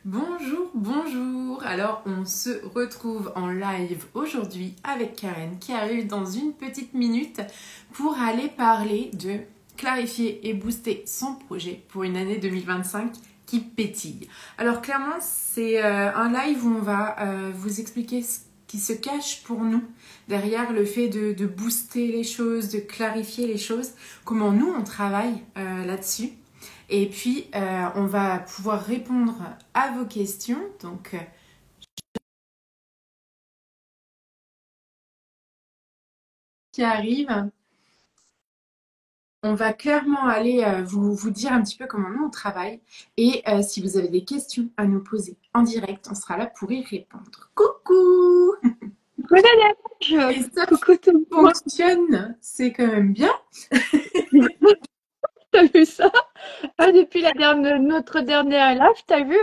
Bonjour, bonjour. Alors, on se retrouve en live aujourd'hui avec Karen qui arrive dans une petite minute pour aller parler de clarifier et booster son projet pour une année 2025 qui pétille. Alors, clairement, c'est un live où on va vous expliquer ce qui se cache pour nous derrière le fait de booster les choses, de clarifier les choses, comment nous on travaille là-dessus. Et puis, on va pouvoir répondre à vos questions. Donc, qui arrive, on va clairement aller vous dire un petit peu comment nous on travaille. Et si vous avez des questions à nous poser en direct, on sera là pour y répondre. Coucou! Coucou Nadège, Et ça coucou tout le monde, fonctionne, c'est quand même bien. t'as vu ça? Ah, depuis notre dernière live, t'as vu,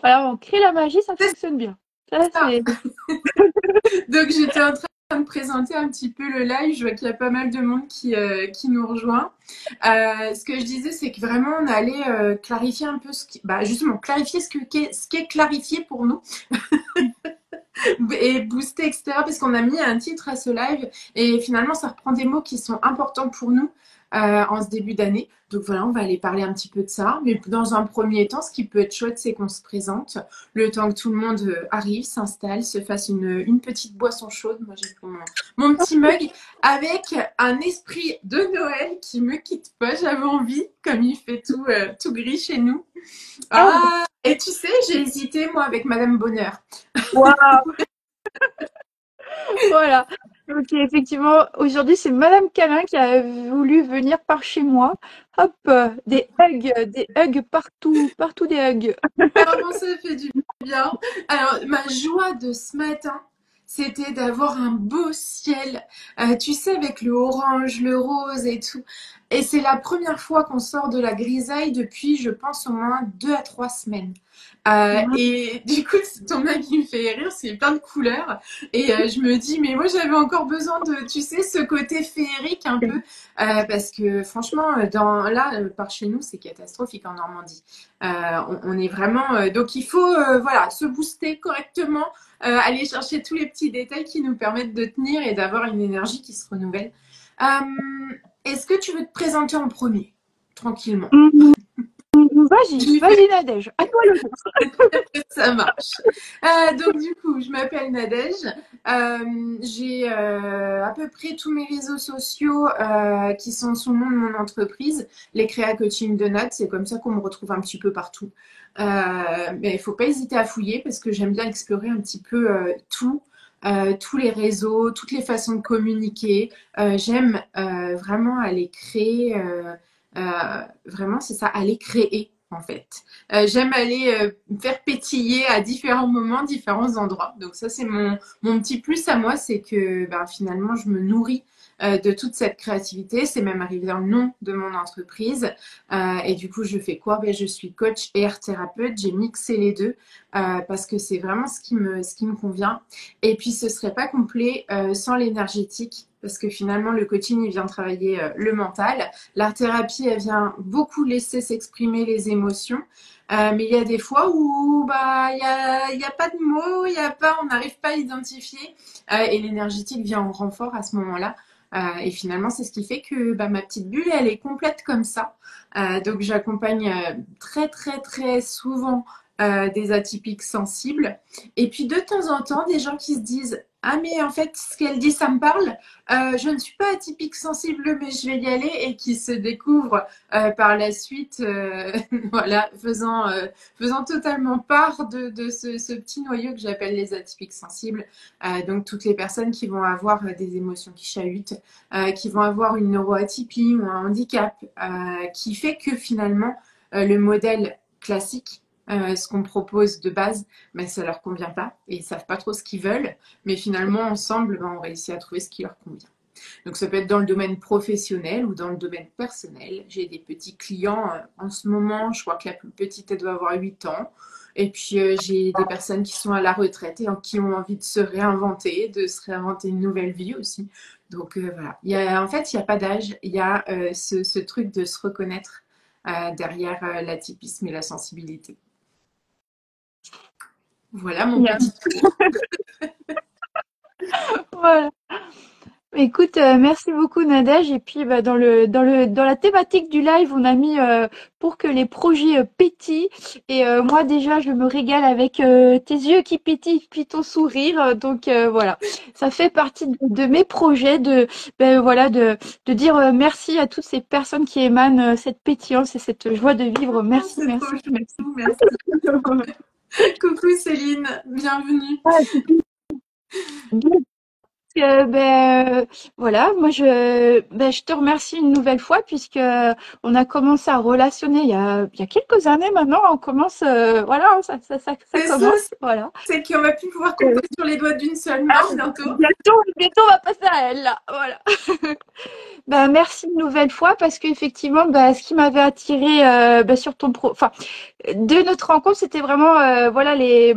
voilà, on crée la magie, ça C'est fonctionne bien. Ça, ça. c'est... Donc, j'étais en train de présenter un petit peu le live. Je vois qu'il y a pas mal de monde qui nous rejoint. Ce que je disais, c'est que vraiment, on allait clarifier un peu justement, clarifier ce qui est clarifié pour nous et booster, etc. Parce qu'on a mis un titre à ce live et finalement, ça reprend des mots qui sont importants pour nous en ce début d'année. Donc voilà, on va aller parler un petit peu de ça. Mais dans un premier temps, ce qui peut être chouette, c'est qu'on se présente le temps que tout le monde arrive, s'installe, se fasse une petite boisson chaude. Moi, j'ai pris mon petit mug avec un esprit de Noël qui me quitte pas. J'avais envie, comme il fait tout gris chez nous. Ah, Ah, et tu sais, j'ai hésité, moi, avec Madame Bonheur. waouh, voilà. Ok, effectivement, aujourd'hui, c'est Madame Calin qui a voulu venir par chez moi. Hop, des hugs partout, partout des hugs. Vraiment, ça fait du bien. Alors, ma joie de ce matin, c'était d'avoir un beau ciel, tu sais, avec le orange, le rose et tout. Et c'est la première fois qu'on sort de la grisaille depuis, je pense, au moins 2 à 3 semaines. Et du coup, ton mec qui me fait rire, c'est plein de couleurs. Et je me dis, mais moi, j'avais encore besoin de, tu sais, ce côté féerique un peu. Parce que franchement, par chez nous, c'est catastrophique en Normandie. On est vraiment. Donc il faut voilà, se booster correctement, aller chercher tous les petits détails qui nous permettent de tenir et d'avoir une énergie qui se renouvelle. Est-ce que tu veux te présenter en premier, tranquillement? Vas-y Nadège, à toi le tour. Ça marche. Donc du coup, je m'appelle Nadège. J'ai à peu près tous mes réseaux sociaux qui sont sous le nom de mon entreprise, les Créa Coaching de Nat. C'est comme ça qu'on me retrouve un petit peu partout. Mais il faut pas hésiter à fouiller parce que j'aime bien explorer un petit peu tout. Tous les réseaux, toutes les façons de communiquer. J'aime vraiment aller créer, vraiment c'est ça, aller créer en fait. J'aime aller faire pétiller à différents moments, différents endroits. Donc ça, c'est mon petit plus à moi, c'est que finalement, je me nourris de toute cette créativité. C'est même arrivé dans le nom de mon entreprise. Et du coup, je fais quoi? Je suis coach et art thérapeute. J'ai mixé les deux parce que c'est vraiment ce qui me convient. Et puis, ce serait pas complet sans l'énergétique. Parce que finalement, le coaching, il vient travailler le mental. L'art thérapie, elle vient beaucoup laisser s'exprimer les émotions. Mais il y a des fois où il y a pas de mots, on n'arrive pas à identifier et l'énergétique vient en renfort à ce moment-là. Et finalement, c'est ce qui fait que ma petite bulle, elle est complète comme ça. Donc, j'accompagne très, très, très souvent des atypiques sensibles. Et puis, de temps en temps, des gens qui se disent ah, mais en fait, ce qu'elle dit, ça me parle. Je ne suis pas atypique sensible, mais je vais y aller et qui se découvrent par la suite, voilà, faisant totalement part de ce petit noyau que j'appelle les atypiques sensibles. Donc toutes les personnes qui vont avoir des émotions qui chahutent, qui vont avoir une neuroatypie ou un handicap, qui fait que finalement le modèle classique, ce qu'on propose de base, ça leur convient pas et ils savent pas trop ce qu'ils veulent. Mais finalement, ensemble, on réussit à trouver ce qui leur convient. Donc ça peut être dans le domaine professionnel ou dans le domaine personnel. J'ai des petits clients en ce moment, je crois que la plus petite, elle doit avoir 8 ans. Et puis j'ai des personnes qui sont à la retraite et qui ont envie de se réinventer, une nouvelle vie aussi. Donc voilà. En fait, il n'y a pas d'âge, il y a ce truc de se reconnaître derrière l'atypisme et la sensibilité. Voilà mon Bien. petit tour. Voilà. Écoute, merci beaucoup Nadège. Et puis bah, dans la thématique du live, on a mis pour que les projets pétillent. Et moi déjà, je me régale avec tes yeux qui pétillent, puis ton sourire. Donc voilà, ça fait partie de mes projets ben, voilà, de dire merci à toutes ces personnes qui émanent cette pétillance et cette joie de vivre. Ah, Merci, c'est trop merci, merci. chou, merci. Coucou Céline, bienvenue. Ah, voilà, moi je te remercie une nouvelle fois puisque on a commencé à relationner il y a quelques années maintenant. On commence, voilà, ça C'est ça, commence, voilà. c'est qu'on va plus pouvoir Euh, compter sur les doigts d'une seule ah, main bientôt. bientôt, on va passer à elle là, voilà. Bah, merci une nouvelle fois parce qu'effectivement, bah, ce qui m'avait attiré bah, sur enfin, de notre rencontre, c'était vraiment voilà les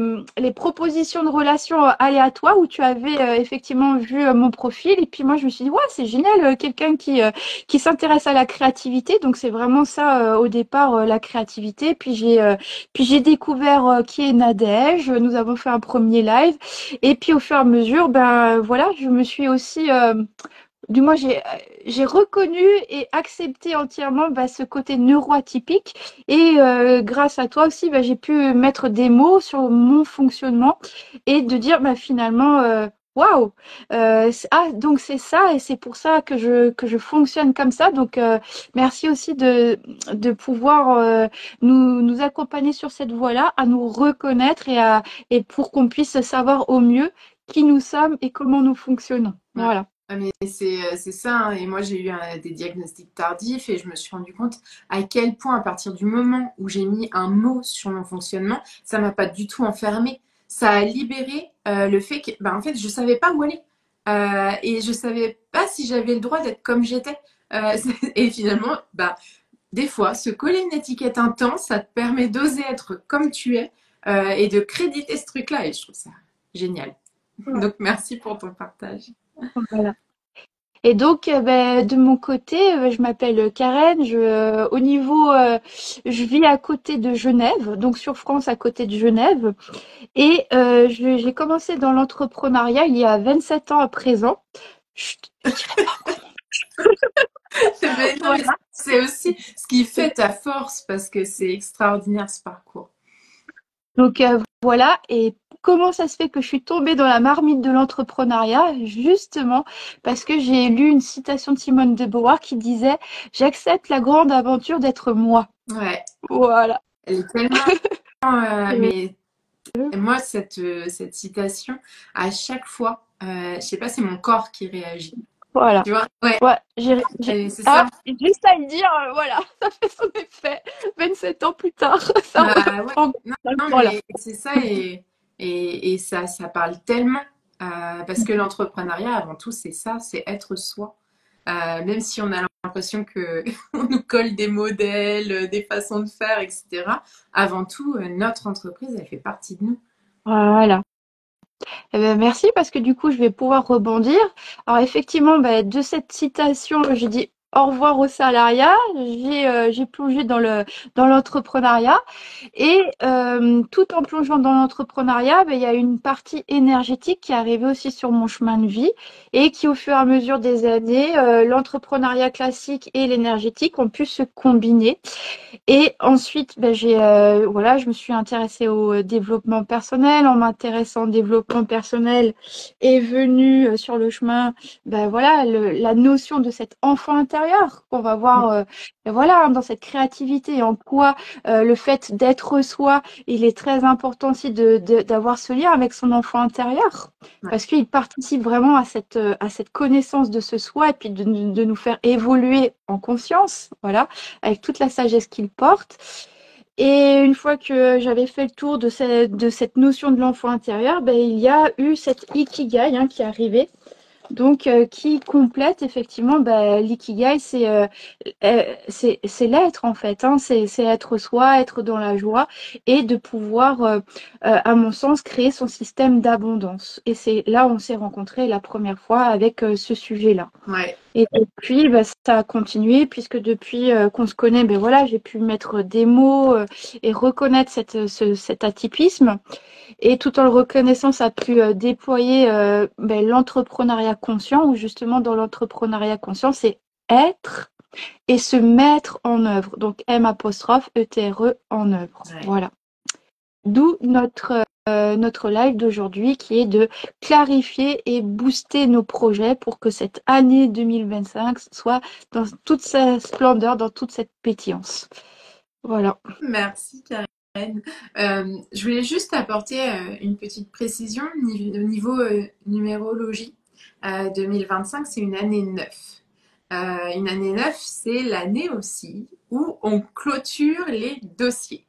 propositions de relations aléatoires où tu avais effectivement vu mon profil et puis moi je me suis dit ouais c'est génial quelqu'un qui s'intéresse à la créativité donc c'est vraiment ça au départ la créativité puis j'ai découvert qui est Nadège, nous avons fait un premier live et puis au fur et à mesure ben voilà je me suis aussi du moins, j'ai reconnu et accepté entièrement bah, ce côté neuroatypique. Et grâce à toi aussi, bah, j'ai pu mettre des mots sur mon fonctionnement et de dire bah, finalement, waouh, donc c'est ça et c'est pour ça que je fonctionne comme ça. Donc, merci aussi de pouvoir nous accompagner sur cette voie-là, à nous reconnaître et pour qu'on puisse savoir au mieux qui nous sommes et comment nous fonctionnons. Ouais. Voilà. Ah, mais c'est ça, hein. Et moi, j'ai eu des diagnostics tardifs et je me suis rendu compte à quel point, à partir du moment où j'ai mis un mot sur mon fonctionnement, ça m'a pas du tout enfermé. Ça a libéré le fait que, bah, en fait, je savais pas où aller. Et je savais pas si j'avais le droit d'être comme j'étais. Et finalement, bah, des fois, se coller une étiquette un temps, ça te permet d'oser être comme tu es et de créditer ce truc-là. Et je trouve ça génial. Donc, merci pour ton partage. Voilà. Et donc, ben, de mon côté, je m'appelle Karen. Au niveau, je vis à côté de Genève, donc sur France, à côté de Genève. Et j'ai commencé dans l'entrepreneuriat il y a 27 ans à présent. Je dirais pas comment. Non, mais Voilà. c'est aussi ce qui fait ta force parce que c'est extraordinaire ce parcours. Donc voilà. Et comment ça se fait que je suis tombée dans la marmite de l'entrepreneuriat? Justement parce que j'ai lu une citation de Simone de Beauvoir qui disait: «J'accepte la grande aventure d'être moi». Ouais, Voilà. elle est tellement. Mais moi, cette citation, à chaque fois, je sais pas, c'est mon corps qui réagit. Voilà. Tu vois? Ouais, Ouais, c'est ça. ah, juste à le dire, voilà, ça fait son effet. 27 ans plus tard, ça Bah ouais, reprend. non, non, Voilà. mais c'est ça et ça parle tellement parce que l'entrepreneuriat avant tout c'est ça, c'est être soi. Même si on a l'impression que on nous colle des modèles, des façons de faire, etc. Avant tout, notre entreprise, elle fait partie de nous. Voilà. Eh ben, merci parce que du coup, je vais pouvoir rebondir. Alors effectivement, ben, de cette citation, j'ai dit au revoir au salariat. J'ai plongé dans l'entrepreneuriat et tout en plongeant dans l'entrepreneuriat, ben, il y a une partie énergétique qui est arrivée aussi sur mon chemin de vie et qui, au fur et à mesure des années, l'entrepreneuriat classique et l'énergétique ont pu se combiner. Et ensuite, ben, voilà, je me suis intéressée au développement personnel. En m'intéressant au développement personnel est venue sur le chemin, ben, voilà, la notion de cet enfant intérieur qu'on va voir, ben, voilà, dans cette créativité et en quoi le fait d'être soi, il est très important aussi d'avoir ce lien avec son enfant intérieur. Ouais. Parce qu'il participe vraiment à cette connaissance de ce soi et puis de nous faire évoluer en conscience, voilà, avec toute la sagesse qu'il porte. Et une fois que j'avais fait le tour de cette notion de l'enfant intérieur, ben, il y a eu cette ikigai hein, qui est arrivée. Donc, qui complète effectivement l'ikigai, c'est l'être en fait, hein, c'est être soi, être dans la joie et de pouvoir, à mon sens, créer son système d'abondance. Et c'est là où on s'est rencontrés la première fois avec ce sujet-là. Ouais. Et depuis, ça a continué puisque depuis qu'on se connaît, voilà, j'ai pu mettre des mots et reconnaître cet atypisme. Et tout en le reconnaissant, ça a pu déployer l'entrepreneuriat conscient, où justement dans l'entrepreneuriat conscient, c'est être et se mettre en œuvre. Donc M apostrophe E-T-R-E en œuvre. Ouais. Voilà. D'où notre live d'aujourd'hui qui est de clarifier et booster nos projets pour que cette année 2025 soit dans toute sa splendeur, dans toute cette pétillance. Voilà. Merci Karen. Je voulais juste apporter une petite précision au niveau numérologie. 2025, c'est une année 9. Une année 9, c'est l'année aussi où on clôture les dossiers.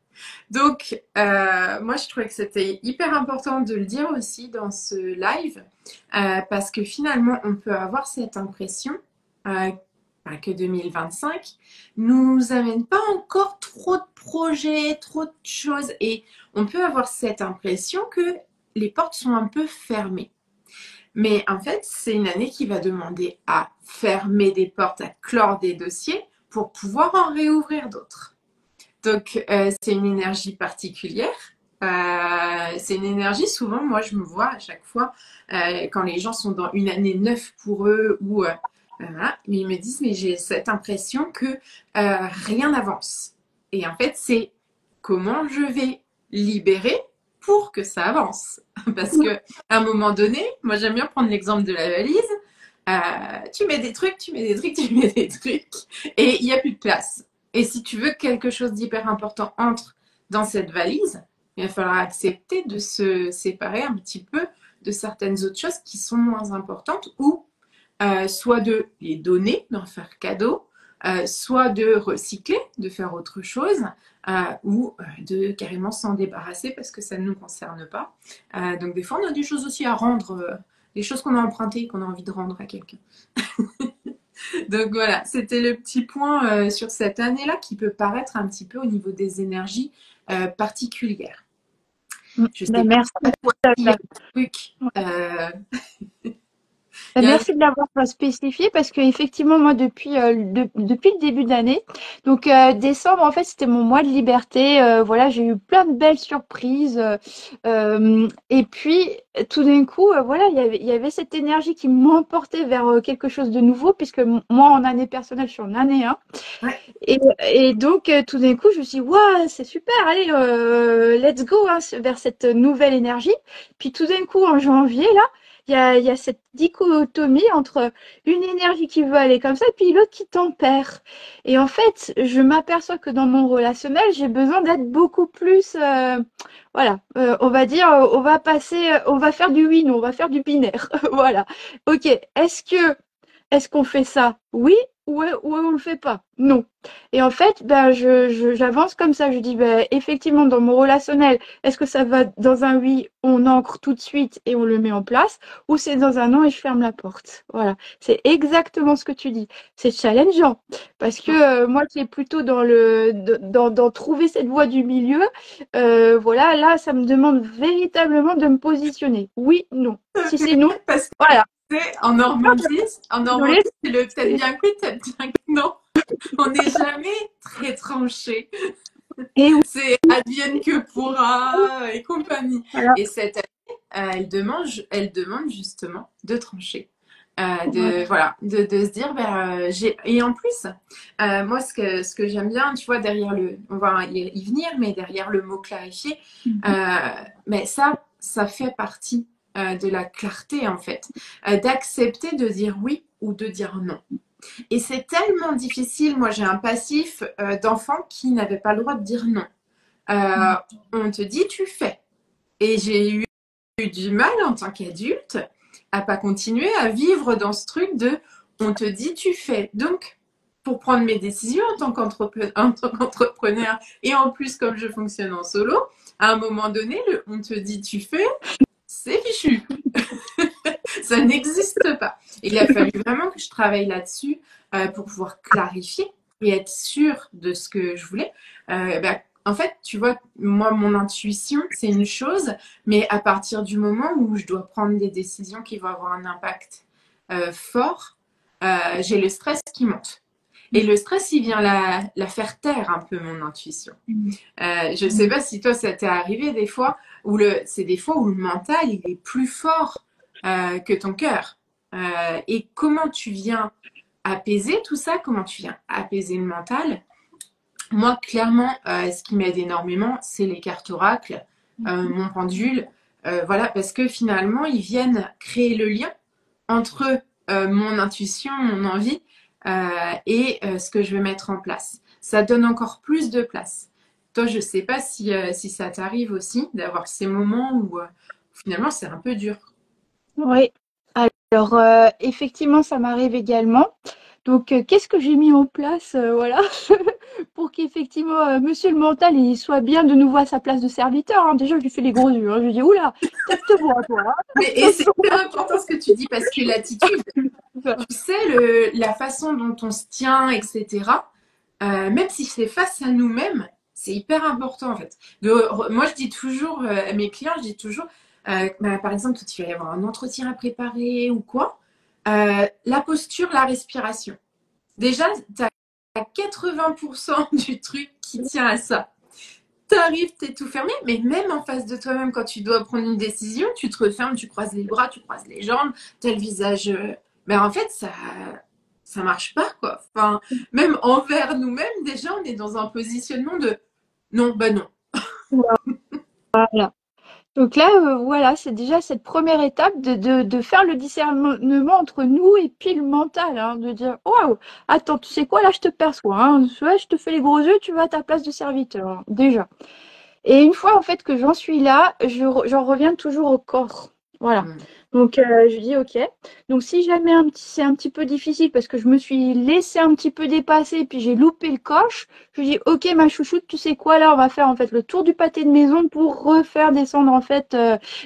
Donc, moi, je trouvais que c'était hyper important de le dire aussi dans ce live, parce que finalement, on peut avoir cette impression que 2025 nous amène pas encore trop de projets, trop de choses, et on peut avoir cette impression que les portes sont un peu fermées. Mais en fait, c'est une année qui va demander à fermer des portes, à clore des dossiers pour pouvoir en réouvrir d'autres. Donc, c'est une énergie particulière. C'est une énergie, souvent, moi, je me vois à chaque fois, quand les gens sont dans une année neuve pour eux, ou voilà, mais ils me disent, mais j'ai cette impression que rien n'avance. Et en fait, c'est comment je vais libérer pour que ça avance. Parce que à un moment donné, moi, j'aime bien prendre l'exemple de la valise. Tu mets des trucs, tu mets des trucs, tu mets des trucs, et il n'y a plus de place. Et si tu veux que quelque chose d'hyper important entre dans cette valise, il va falloir accepter de se séparer un petit peu de certaines autres choses qui sont moins importantes, ou soit de les donner, d'en faire cadeau, soit de recycler, de faire autre chose, ou de carrément s'en débarrasser parce que ça ne nous concerne pas. Donc des fois, on a des choses aussi à rendre, des choses qu'on a empruntées, qu'on a envie de rendre à quelqu'un. Donc voilà, c'était le petit point sur cette année-là qui peut paraître un petit peu au niveau des énergies particulières. Je sais Merci. pas pour qui il y a un truc. Merci de l'avoir spécifié parce que effectivement moi depuis le début d'année, donc décembre en fait c'était mon mois de liberté. Voilà, j'ai eu plein de belles surprises et puis tout d'un coup voilà il y avait cette énergie qui m'emportait vers quelque chose de nouveau puisque moi en année personnelle je suis en année 1 Ouais. et donc tout d'un coup je me suis dit waouh c'est super allez let's go hein, vers cette nouvelle énergie. Puis tout d'un coup en janvier là il y a cette dichotomie entre une énergie qui veut aller comme ça et puis l'autre qui tempère. Et en fait, je m'aperçois que dans mon relationnel, j'ai besoin d'être beaucoup plus, voilà, on va dire, on va passer, on va faire du oui, non, on va faire du binaire. Voilà. Ok, est-ce qu'on fait ça? Oui ou on le fait pas? Non. Et en fait, j'avance comme ça. Je dis, effectivement, dans mon relationnel, est-ce que ça va dans un oui, on ancre tout de suite et on le met en place, ou c'est dans un non et je ferme la porte? Voilà. C'est exactement ce que tu dis. C'est challengeant parce que moi qui est plutôt dans trouver cette voie du milieu, voilà, là, ça me demande véritablement de me positionner. Oui, non. Si c'est non, Parce que voilà. en Normandie, c'est le peut-être bien que oui, peut-être bien que non. On n'est jamais très tranché. Et oui, C'est advienne que pourra et compagnie. voilà. Et cette année, elle demande justement de trancher. De se dire, et en plus, moi, ce que j'aime bien, tu vois, derrière on va y venir, mais derrière le mot clarifier, mais ça fait partie de la clarté, en fait, d'accepter de dire oui ou de dire non. Et c'est tellement difficile. Moi, j'ai un passif d'enfant qui n'avait pas le droit de dire non. On te dit, tu fais. Et j'ai eu du mal en tant qu'adulte à pas continuer à vivre dans ce truc de on te dit, tu fais. Donc, pour prendre mes décisions en tant qu'entrepreneur et en plus, comme je fonctionne en solo, à un moment donné, on te dit, tu fais, c'est fichu. Ça n'existe pas. Et il a fallu vraiment que je travaille là-dessus pour pouvoir clarifier et être sûre de ce que je voulais. En fait, tu vois, moi, mon intuition, c'est une chose, mais à partir du moment où je dois prendre des décisions qui vont avoir un impact fort, j'ai le stress qui monte. Et le stress, il vient la faire taire un peu, mon intuition. Je ne sais pas si toi, ça t'est arrivé des fois, c'est des fois où le mental, il est plus fort que ton cœur. Et comment tu viens apaiser tout ça? Comment tu viens apaiser le mental? Moi, clairement, ce qui m'aide énormément, c'est les cartes oracles, mon pendule. Voilà, parce que finalement, ils viennent créer le lien entre mon intuition, mon envie et ce que je vais mettre en place. Ça donne encore plus de place. Toi, je ne sais pas si ça t'arrive aussi d'avoir ces moments où finalement c'est un peu dur. Oui. Alors, effectivement, ça m'arrive également. Donc, qu'est-ce que j'ai mis en place, voilà, pour qu'effectivement, monsieur le mental, il soit bien de nouveau à sa place de serviteur, hein. Déjà, je lui fais les gros yeux, hein. Je lui dis: «Ouh là, teste-moi toi, Et c'est hyper important ce que tu dis parce que l'attitude, hein». tu sais, la façon dont on se tient, etc., même si c'est face à nous-mêmes, c'est hyper important en fait. Moi, je dis toujours à mes clients, je dis toujours, par exemple, quand tu vas y avoir un entretien à préparer ou quoi, la posture, la respiration. Déjà, tu as 80% du truc qui tient à ça. T'arrives, t'es tout fermé, mais même en face de toi-même, quand tu dois prendre une décision, tu te refermes, tu croises les bras, tu croises les jambes, t'as le visage. En fait, ça marche pas, quoi. Enfin, même envers nous-mêmes, déjà, on est dans un positionnement de non, bah non. Voilà. Donc là, voilà, c'est déjà cette première étape de faire le discernement entre nous et puis le mental, hein, de dire: «Waouh, attends, tu sais quoi? Là, je te perçois, hein. Ouais, je te fais les gros yeux, tu vas à ta place de serviteur, hein», déjà. Et une fois, en fait, que j'en suis là, j'en reviens toujours au corps. Voilà. Mm. Donc, je dis: «OK». Donc si jamais c'est un petit peu difficile parce que je me suis laissée un petit peu dépasser, puis j'ai loupé le coche, je dis: «OK, ma chouchoute, tu sais quoi? Là, on va faire, en fait, le tour du pâté de maison pour refaire descendre, en fait,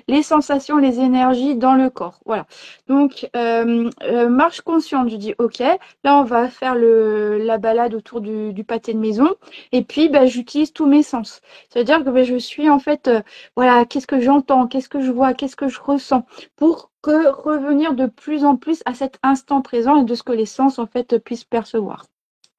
les sensations, les énergies dans le corps». Voilà. Donc, marche consciente, je dis: «OK». Là, on va faire la balade autour du pâté de maison et puis, bah, j'utilise tous mes sens. C'est-à-dire que, bah, je suis, en fait, voilà, qu'est-ce que j'entends? Qu'est-ce que je vois? Qu'est-ce que je ressens? Pour que revenir de plus en plus à cet instant présent et de ce que les sens en fait puissent percevoir.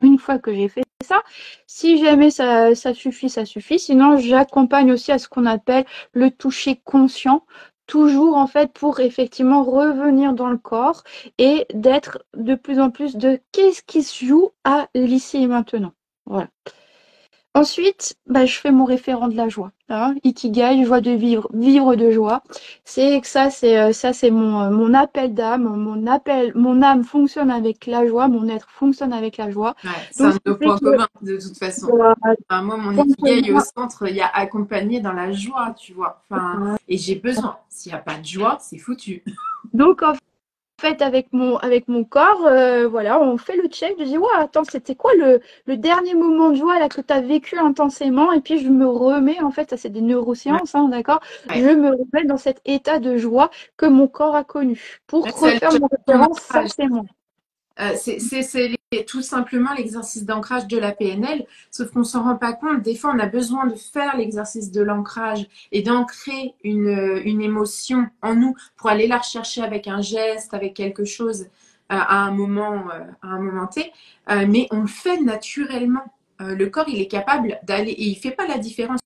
Une fois que j'ai fait ça, si jamais ça suffit, ça suffit. Sinon, j'accompagne aussi à ce qu'on appelle le toucher conscient, toujours en fait pour effectivement revenir dans le corps et d'être de plus en plus de qu'est-ce qui se joue à l'ici et maintenant. Voilà. Ensuite, bah, je fais mon référent de la joie, hein. Ikigai, joie de vivre, vivre de joie. C'est que ça, c'est mon appel d'âme, mon âme fonctionne avec la joie, mon être fonctionne avec la joie. Ouais, c'est Donc, un ce de qui nos fait points que, communs, de toute façon. voilà, Enfin, moi, mon donc, ikigai au centre, il y a accompagné dans la joie, tu vois. Enfin, et j'ai besoin. S'il n'y a pas de joie, c'est foutu. donc, en fait, avec mon corps, voilà, on fait le check. Je dis: «Ouais, attends, c'était quoi le dernier moment de joie là que tu as vécu intensément?» Et puis je me remets, en fait, ça c'est des Ouais, neurosciences, hein, d'accord? Je ouais. me remets dans cet état de joie que mon corps a connu pour Ouais, ça refaire altère mon ton référence, ça ancrage. c'est moi. C'est tout simplement l'exercice d'ancrage de la PNL, sauf qu'on ne s'en rend pas compte. Des fois, on a besoin de faire l'exercice de l'ancrage et d'ancrer une émotion en nous pour aller la rechercher avec un geste, avec quelque chose à un moment T. Mais on le fait naturellement. Le corps, il est capable d'aller et il ne fait pas la différence.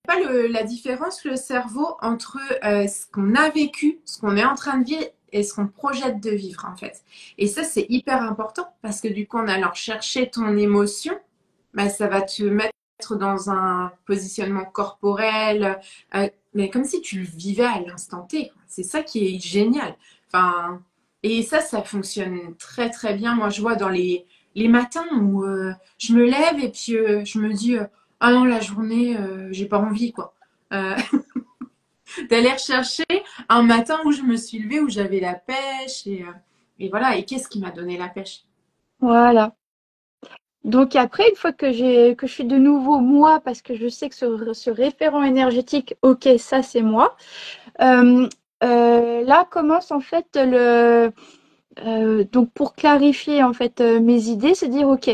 Pas la différence, le cerveau, entre ce qu'on a vécu, ce qu'on est en train de vivre et ce qu'on projette de vivre, en fait. Et ça, c'est hyper important parce que du coup, en allant chercher ton émotion, bah, ça va te mettre dans un positionnement corporel, mais comme si tu le vivais à l'instant T. C'est ça qui est génial. Enfin, et ça fonctionne très très bien. Moi, je vois dans les matins où je me lève et puis je me dis ah non, la journée, j'ai pas envie, quoi. Euh, D'aller rechercher un matin où je me suis levée, où j'avais la pêche et voilà. Et qu'est-ce qui m'a donné la pêche? Voilà. Donc après, une fois que je suis de nouveau moi, parce que je sais que ce référent énergétique, ok, ça c'est moi. euh, Là commence en fait donc pour clarifier en fait mes idées, c'est dire ok,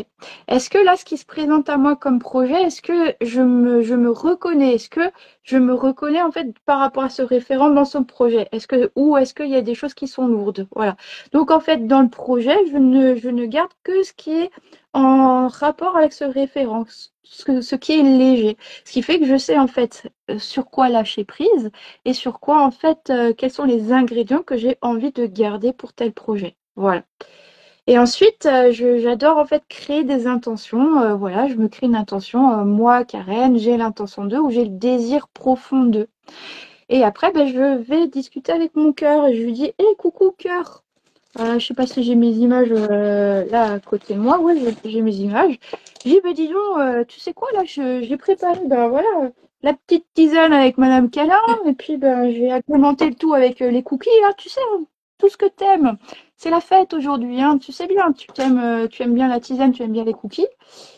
est-ce que là ce qui se présente à moi comme projet, est-ce que je me reconnais, est-ce que je me reconnais en fait par rapport à ce référent dans son projet, est-ce que ou est-ce qu'il y a des choses qui sont lourdes, voilà. Donc en fait dans le projet, je ne garde que ce qui est en rapport avec ce référent, ce qui est léger, ce qui fait que je sais en fait sur quoi lâcher prise et sur quoi en fait quels sont les ingrédients que j'ai envie de garder pour tel projet. Voilà. Et ensuite, j'adore en fait créer des intentions. Voilà, je me crée une intention. Moi, Karen, j'ai l'intention d'eux ou j'ai le désir profond d'eux. Et après, ben, je vais discuter avec mon cœur et je lui dis, hé, coucou cœur. Je sais pas si j'ai mes images là à côté de moi. Ouais, j'ai mes images. J'ai dit, ben, dis donc, tu sais quoi là, j'ai préparé, ben voilà, la petite tisane avec Madame Calin. Et puis, ben, j'ai agrémenté le tout avec les cookies là, tu sais, hein, tout ce que t'aimes. C'est la fête aujourd'hui, hein. Tu sais bien, tu aimes bien la tisane, tu aimes bien les cookies.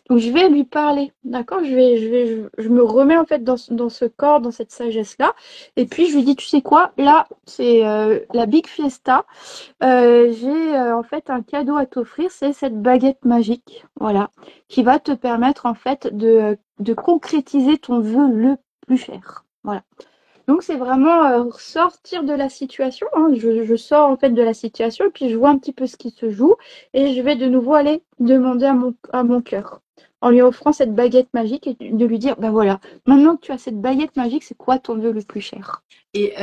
Donc je vais lui parler, d'accord? Je me remets en fait dans ce corps, dans cette sagesse-là. Et puis je lui dis, tu sais quoi? Là, c'est la Big Fiesta. J'ai en fait un cadeau à t'offrir, c'est cette baguette magique, voilà, qui va te permettre en fait de concrétiser ton vœu le plus cher. Voilà. Donc c'est vraiment sortir de la situation, hein. Je sors en fait de la situation et puis je vois un petit peu ce qui se joue et je vais de nouveau aller demander à mon cœur en lui offrant cette baguette magique et de lui dire, ben voilà, maintenant que tu as cette baguette magique, c'est quoi ton vœu le plus cher? Et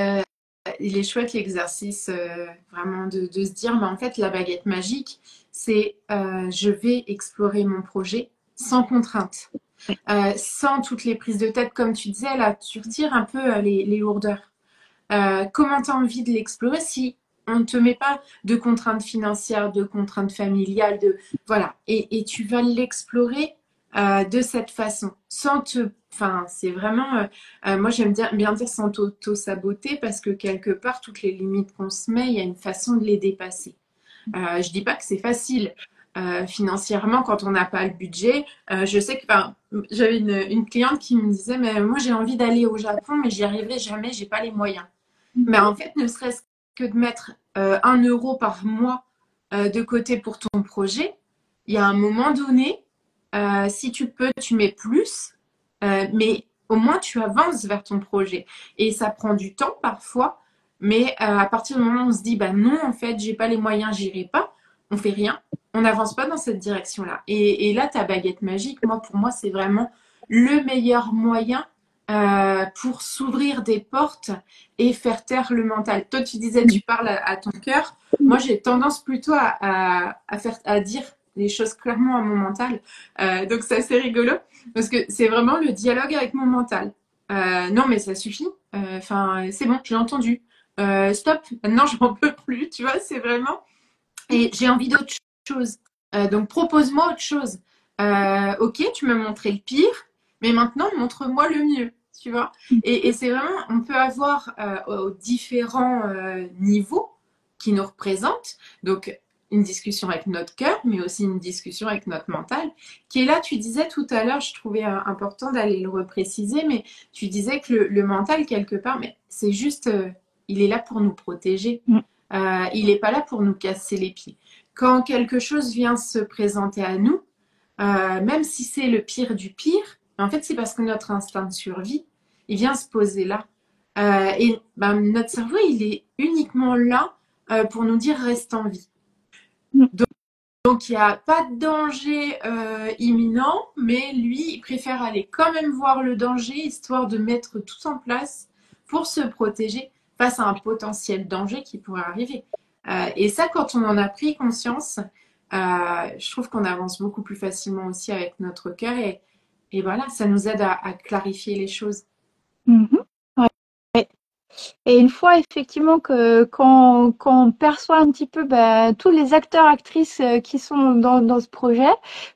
il est chouette l'exercice, vraiment de se dire, mais en fait, la baguette magique, c'est je vais explorer mon projet sans contrainte, sans toutes les prises de tête, comme tu disais, là, tu retires un peu les lourdeurs. Comment tu as envie de l'explorer si on ne te met pas de contraintes financières, de contraintes familiales, de voilà, et tu vas l'explorer de cette façon, sans te, enfin, c'est vraiment, moi j'aime bien dire sans t'auto-saboter parce que quelque part toutes les limites qu'on se met, il y a une façon de les dépasser. Je dis pas que c'est facile. Financièrement, quand on n'a pas le budget, je sais que j'avais une cliente qui me disait, mais moi j'ai envie d'aller au Japon, mais j'y arriverai jamais, j'ai pas les moyens. Mais en fait, ne serait-ce que de mettre 1 euro par mois de côté pour ton projet, il y a un moment donné, si tu peux, tu mets plus, mais au moins tu avances vers ton projet. Et ça prend du temps parfois, mais à partir du moment où on se dit, bah non, en fait, j'ai pas les moyens, j'irai pas, on fait rien, on n'avance pas dans cette direction-là. Et là, ta baguette magique, moi, pour moi, c'est vraiment le meilleur moyen pour s'ouvrir des portes et faire taire le mental. Toi, tu disais, tu parles à ton cœur. Moi, j'ai tendance plutôt à dire les choses clairement à mon mental. Donc, c'est assez rigolo parce que c'est vraiment le dialogue avec mon mental. Non, mais ça suffit. Enfin, c'est bon, j'ai entendu. Stop. Maintenant, j'en peux plus. Tu vois, c'est vraiment. Et j'ai envie d'autre chose. Donc, propose-moi autre chose. Ok, tu m'as montré le pire, mais maintenant, montre-moi le mieux. Tu vois. Et c'est vraiment, on peut avoir aux différents niveaux qui nous représentent. Donc, une discussion avec notre cœur, mais aussi une discussion avec notre mental, qui est là, tu disais tout à l'heure, je trouvais important d'aller le repréciser, mais tu disais que le mental, quelque part, mais c'est juste, il est là pour nous protéger. Il n'est pas là pour nous casser les pieds. Quand quelque chose vient se présenter à nous, même si c'est le pire du pire, en fait, c'est parce que notre instinct de survie, il vient se poser là. Et ben, notre cerveau, il est uniquement là pour nous dire reste en vie. Donc il n'y a pas de danger imminent, mais lui, il préfère aller quand même voir le danger, histoire de mettre tout en place pour se protéger face à un potentiel danger qui pourrait arriver. Et ça, quand on en a pris conscience, je trouve qu'on avance beaucoup plus facilement aussi avec notre cœur et voilà, ça nous aide à clarifier les choses. Mhm. Ouais. Et une fois effectivement quand on perçoit un petit peu tous les acteurs, actrices qui sont dans ce projet,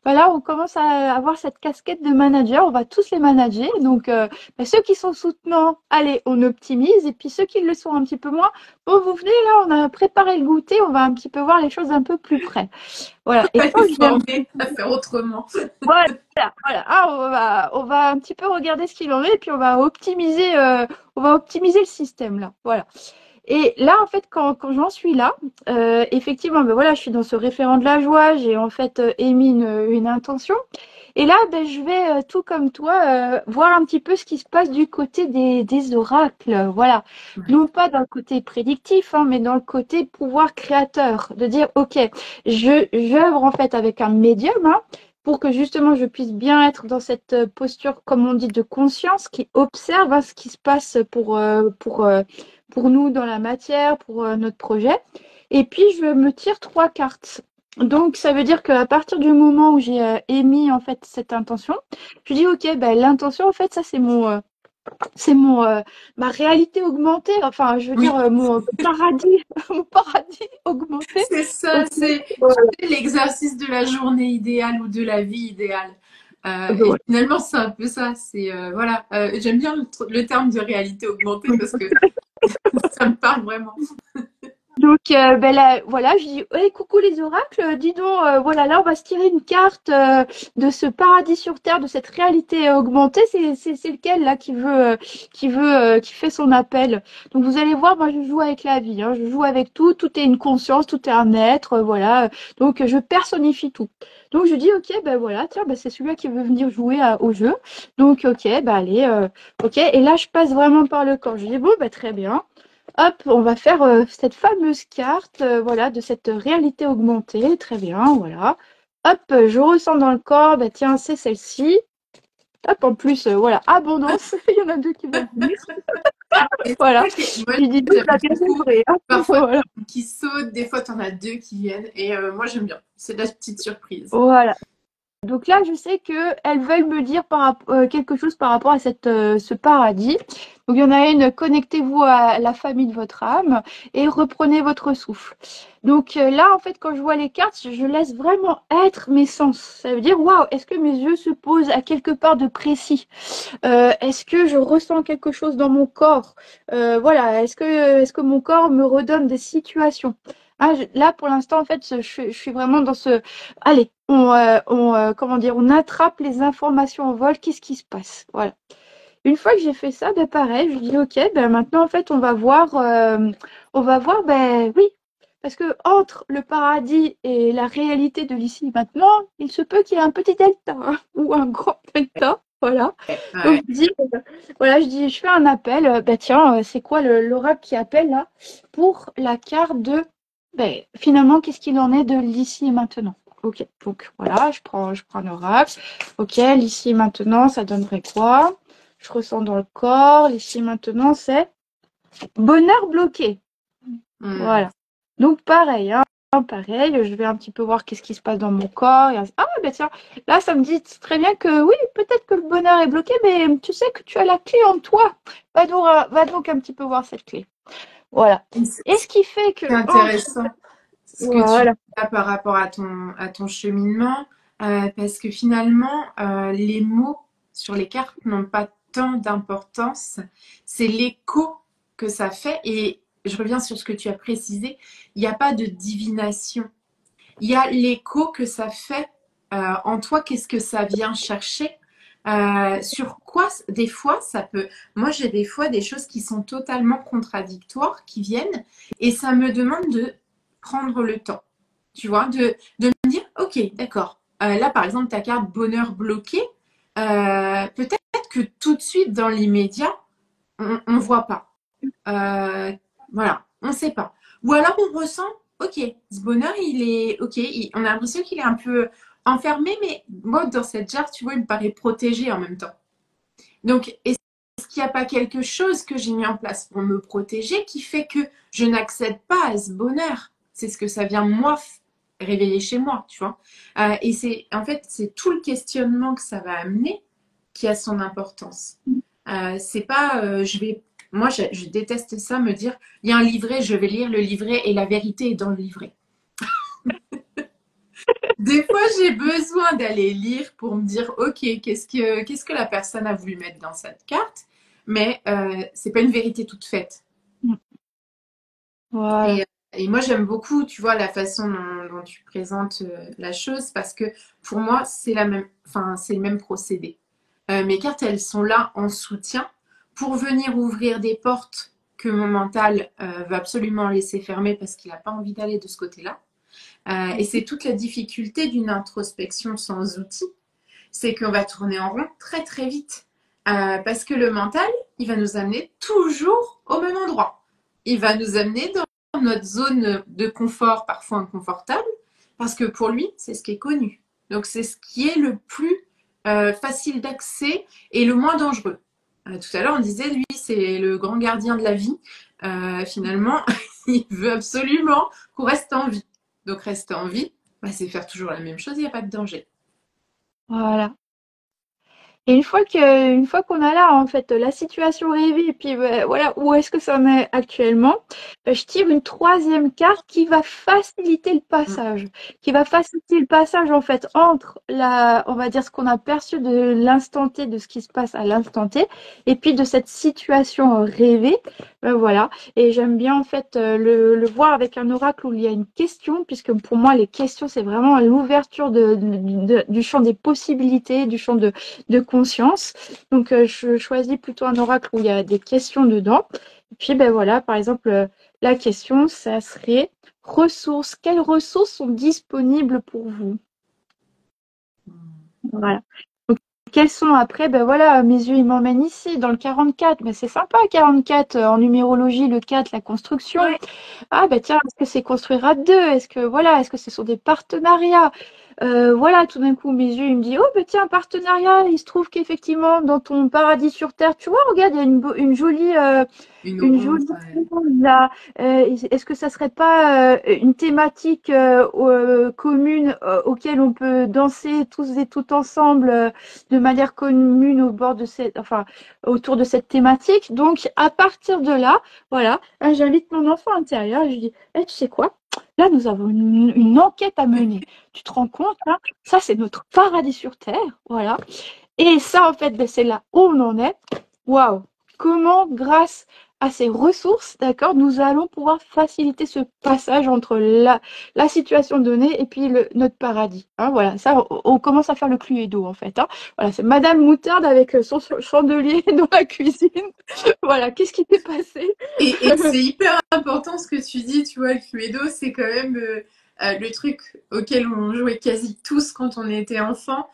là on commence à avoir cette casquette de manager, on va tous les manager. Donc ceux qui sont soutenants, allez, on optimise. Et puis ceux qui le sont un petit peu moins, bon, vous venez là, on a préparé le goûter, on va un petit peu voir les choses un peu plus près. Voilà. Et quand Elle est je viens, formée à faire autrement. voilà, voilà. Ah, on va un petit peu regarder ce qu'il en est, et puis on va optimiser le système là. Voilà. Et là, en fait, quand j'en suis là, effectivement, ben voilà, je suis dans ce référent de la joie, j'ai en fait émis une intention. Et là, ben, je vais, tout comme toi, voir un petit peu ce qui se passe du côté des oracles. Voilà. Ouais. Non pas dans le côté prédictif, hein, mais dans le côté pouvoir créateur. De dire, OK, j'œuvre en fait avec un médium, hein, pour que justement je puisse bien être dans cette posture, comme on dit, de conscience, qui observe, hein, ce qui se passe pour nous dans la matière, pour notre projet. Et puis, je me tire 3 cartes. Donc, ça veut dire qu'à partir du moment où j'ai émis en fait cette intention, je dis ok, ben, l'intention en fait, ça c'est ma réalité augmentée. Enfin, je veux dire Oui, mon paradis, mon paradis augmenté. c'est ça, Donc, c'est voilà. l'exercice de la journée idéale ou de la vie idéale. Et Voilà. finalement, c'est un peu ça. C'est voilà. J'aime bien le terme de réalité augmentée parce que ça me parle vraiment. Donc, ben là, voilà, je dis, hey, coucou les oracles, dis donc, voilà, là, on va se tirer une carte de ce paradis sur Terre, de cette réalité augmentée. C'est lequel, là, qui fait son appel. Donc, vous allez voir, moi, je joue avec la vie, hein, je joue avec tout. Tout est une conscience, tout est un être, voilà. Donc, je personnifie tout. Donc, je dis, ok, ben voilà, tiens, ben, c'est celui-là qui veut venir jouer au jeu. Donc, ok, ben allez, ok. Et là, je passe vraiment par le corps. Je dis, bon, ben très bien. Hop, on va faire cette fameuse carte, voilà, de cette réalité augmentée. Très bien, voilà. Hop, je ressens dans le corps, bah tiens, c'est celle-ci. Hop, en plus, voilà, abondance. Il y en a deux qui vont venir. Et Voilà. moi, J'ai dit, j'aime ça bien beaucoup. œuvré, hein. Parfois, Voilà. qui sautent, des fois, t'en as deux qui viennent. Et moi, j'aime bien. C'est de la petite surprise. Voilà. Donc là, je sais qu'elles veulent me dire quelque chose par rapport à ce paradis. Donc il y en a une, connectez-vous à la famille de votre âme et reprenez votre souffle. Donc là, en fait, quand je vois les cartes, je laisse vraiment être mes sens. Ça veut dire, waouh, est-ce que mes yeux se posent à quelque part de précis? Est-ce que je ressens quelque chose dans mon corps? Voilà, est-ce que mon corps me redonne des situations? Ah, là, pour l'instant, en fait, je suis vraiment dans ce. Allez, comment dire, on attrape les informations en vol. Qu'est-ce qui se passe? Voilà. Une fois que j'ai fait ça, ben pareil, je dis ok, ben maintenant en fait on va voir, ben oui, parce que entre le paradis et la réalité de l'ici et maintenant, il se peut qu'il y ait un petit delta, hein, ou un grand delta. Voilà. Donc Ouais. voilà, je fais un appel. Ben tiens, c'est quoi l'oracle qui appelle là pour la carte de, ben finalement, qu'est-ce qu'il en est de l'ici et maintenant? Ok, donc voilà, je prends un oracle. Ok, l'ici et maintenant, ça donnerait quoi? Je ressens dans le corps. L'ici maintenant, c'est bonheur bloqué. Hmm. Voilà. Donc pareil, hein, pareil, je vais un petit peu voir qu'est-ce qui se passe dans mon corps. Ah ben tiens, là ça me dit très bien que oui, peut-être que le bonheur est bloqué, mais tu sais que tu as la clé en toi. Va donc un petit peu voir cette clé. Voilà. Et ce qui fait que C'est intéressant ce que tu dis voilà. là par rapport à ton cheminement, parce que finalement, les mots sur les cartes n'ont pas tant d'importance. C'est l'écho que ça fait. Et je reviens sur ce que tu as précisé. Il n'y a pas de divination. Il y a l'écho que ça fait en toi. Qu'est-ce que ça vient chercher? Sur quoi, des fois, ça peut. Moi, j'ai des fois des choses qui sont totalement contradictoires qui viennent et ça me demande de prendre le temps, tu vois, de me dire, ok, d'accord. Là, par exemple, ta carte bonheur bloqué, peut-être que tout de suite, dans l'immédiat, on ne voit pas. Euh, voilà, on ne sait pas. Ou alors on ressent, ok, ce bonheur, il est, ok, on a l'impression qu'il est un peu enfermé, mais moi, dans cette jarre, tu vois, il me paraît protégé en même temps. Donc, est-ce qu'il n'y a pas quelque chose que j'ai mis en place pour me protéger qui fait que je n'accède pas à ce bonheur? C'est ce que ça vient, moi, réveiller chez moi, tu vois. Et c'est, en fait, c'est tout le questionnement que ça va amener qui a son importance. C'est pas, moi, je déteste ça, me dire, il y a un livret, je vais lire le livret et la vérité est dans le livret. Des fois, j'ai besoin d'aller lire pour me dire, ok, qu'est-ce que la personne a voulu mettre dans cette carte, mais c'est pas une vérité toute faite. Voilà. Et moi, j'aime beaucoup, tu vois, la façon dont tu présentes la chose parce que pour moi, c'est la même, enfin, c'est le même procédé. Mes cartes, elles sont là en soutien pour venir ouvrir des portes que mon mental veut absolument laisser fermer parce qu'il n'a pas envie d'aller de ce côté-là. Et c'est toute la difficulté d'une introspection sans outils, c'est qu'on va tourner en rond très très vite. Parce que le mental, il va nous amener toujours au même endroit. Il va nous amener dans notre zone de confort, parfois inconfortable, parce que pour lui, c'est ce qui est connu. Donc c'est ce qui est le plus facile d'accès et le moins dangereux. Tout à l'heure, on disait, lui, c'est le grand gardien de la vie. Finalement, il veut absolument qu'on reste en vie. Donc rester en vie, bah, c'est faire toujours la même chose, il n'y a pas de danger. Voilà. Et une fois qu'on a là, en fait, la situation rêvée, et puis voilà, où est-ce que ça en est actuellement, je tire une troisième carte qui va faciliter le Mm. passage, qui va faciliter le passage, en fait, entre on va dire ce qu'on a perçu de l'instant T, de ce qui se passe à l'instant T, et puis de cette situation rêvée, voilà. Et j'aime bien, en fait, le voir avec un oracle où il y a une question, puisque pour moi, les questions, c'est vraiment l'ouverture du champ des possibilités, du champ de conscience. Donc, je choisis plutôt un oracle où il y a des questions dedans. Et puis, ben voilà, par exemple, la question, ça serait ressources. Quelles ressources sont disponibles pour vous? Voilà. Donc, quels sont après? Ben voilà, mes yeux, ils m'emmènent ici, dans le 44. Ben, c'est sympa, 44. En numérologie, le 4, la construction. Ouais. Ah bah tiens, est-ce que c'est construire à deux? Est-ce que voilà, est-ce que ce sont des partenariats? Voilà, tout d'un coup, mes yeux, ils me disent, oh bah tiens, partenariat, il se trouve qu'effectivement, dans ton paradis sur Terre, tu vois, regarde, il y a Une une ronde, jolie ouais. chose là. Est-ce que ça serait pas une thématique commune auquel on peut danser tous et toutes ensemble de manière commune au bord de enfin, autour de cette thématique? Donc, à partir de là, voilà, j'invite mon enfant intérieur et je lui dis, eh, tu sais quoi? Là, nous avons une enquête à mener. Tu te rends compte, là? Ça, c'est notre paradis sur Terre. Voilà. Et ça, en fait, ben, c'est là où on en est. Waouh! Comment, grâce à ces ressources, d'accord, nous allons pouvoir faciliter ce passage entre la situation donnée et puis notre paradis. Hein, voilà, ça, on commence à faire le Cluedo, en fait. Hein. Voilà, c'est Madame Moutarde avec son chandelier dans la cuisine. Voilà, qu'est-ce qui s'est passé? Et c'est hyper important ce que tu dis, tu vois, le Cluedo, c'est quand même le truc auquel on jouait quasi tous quand on était enfant.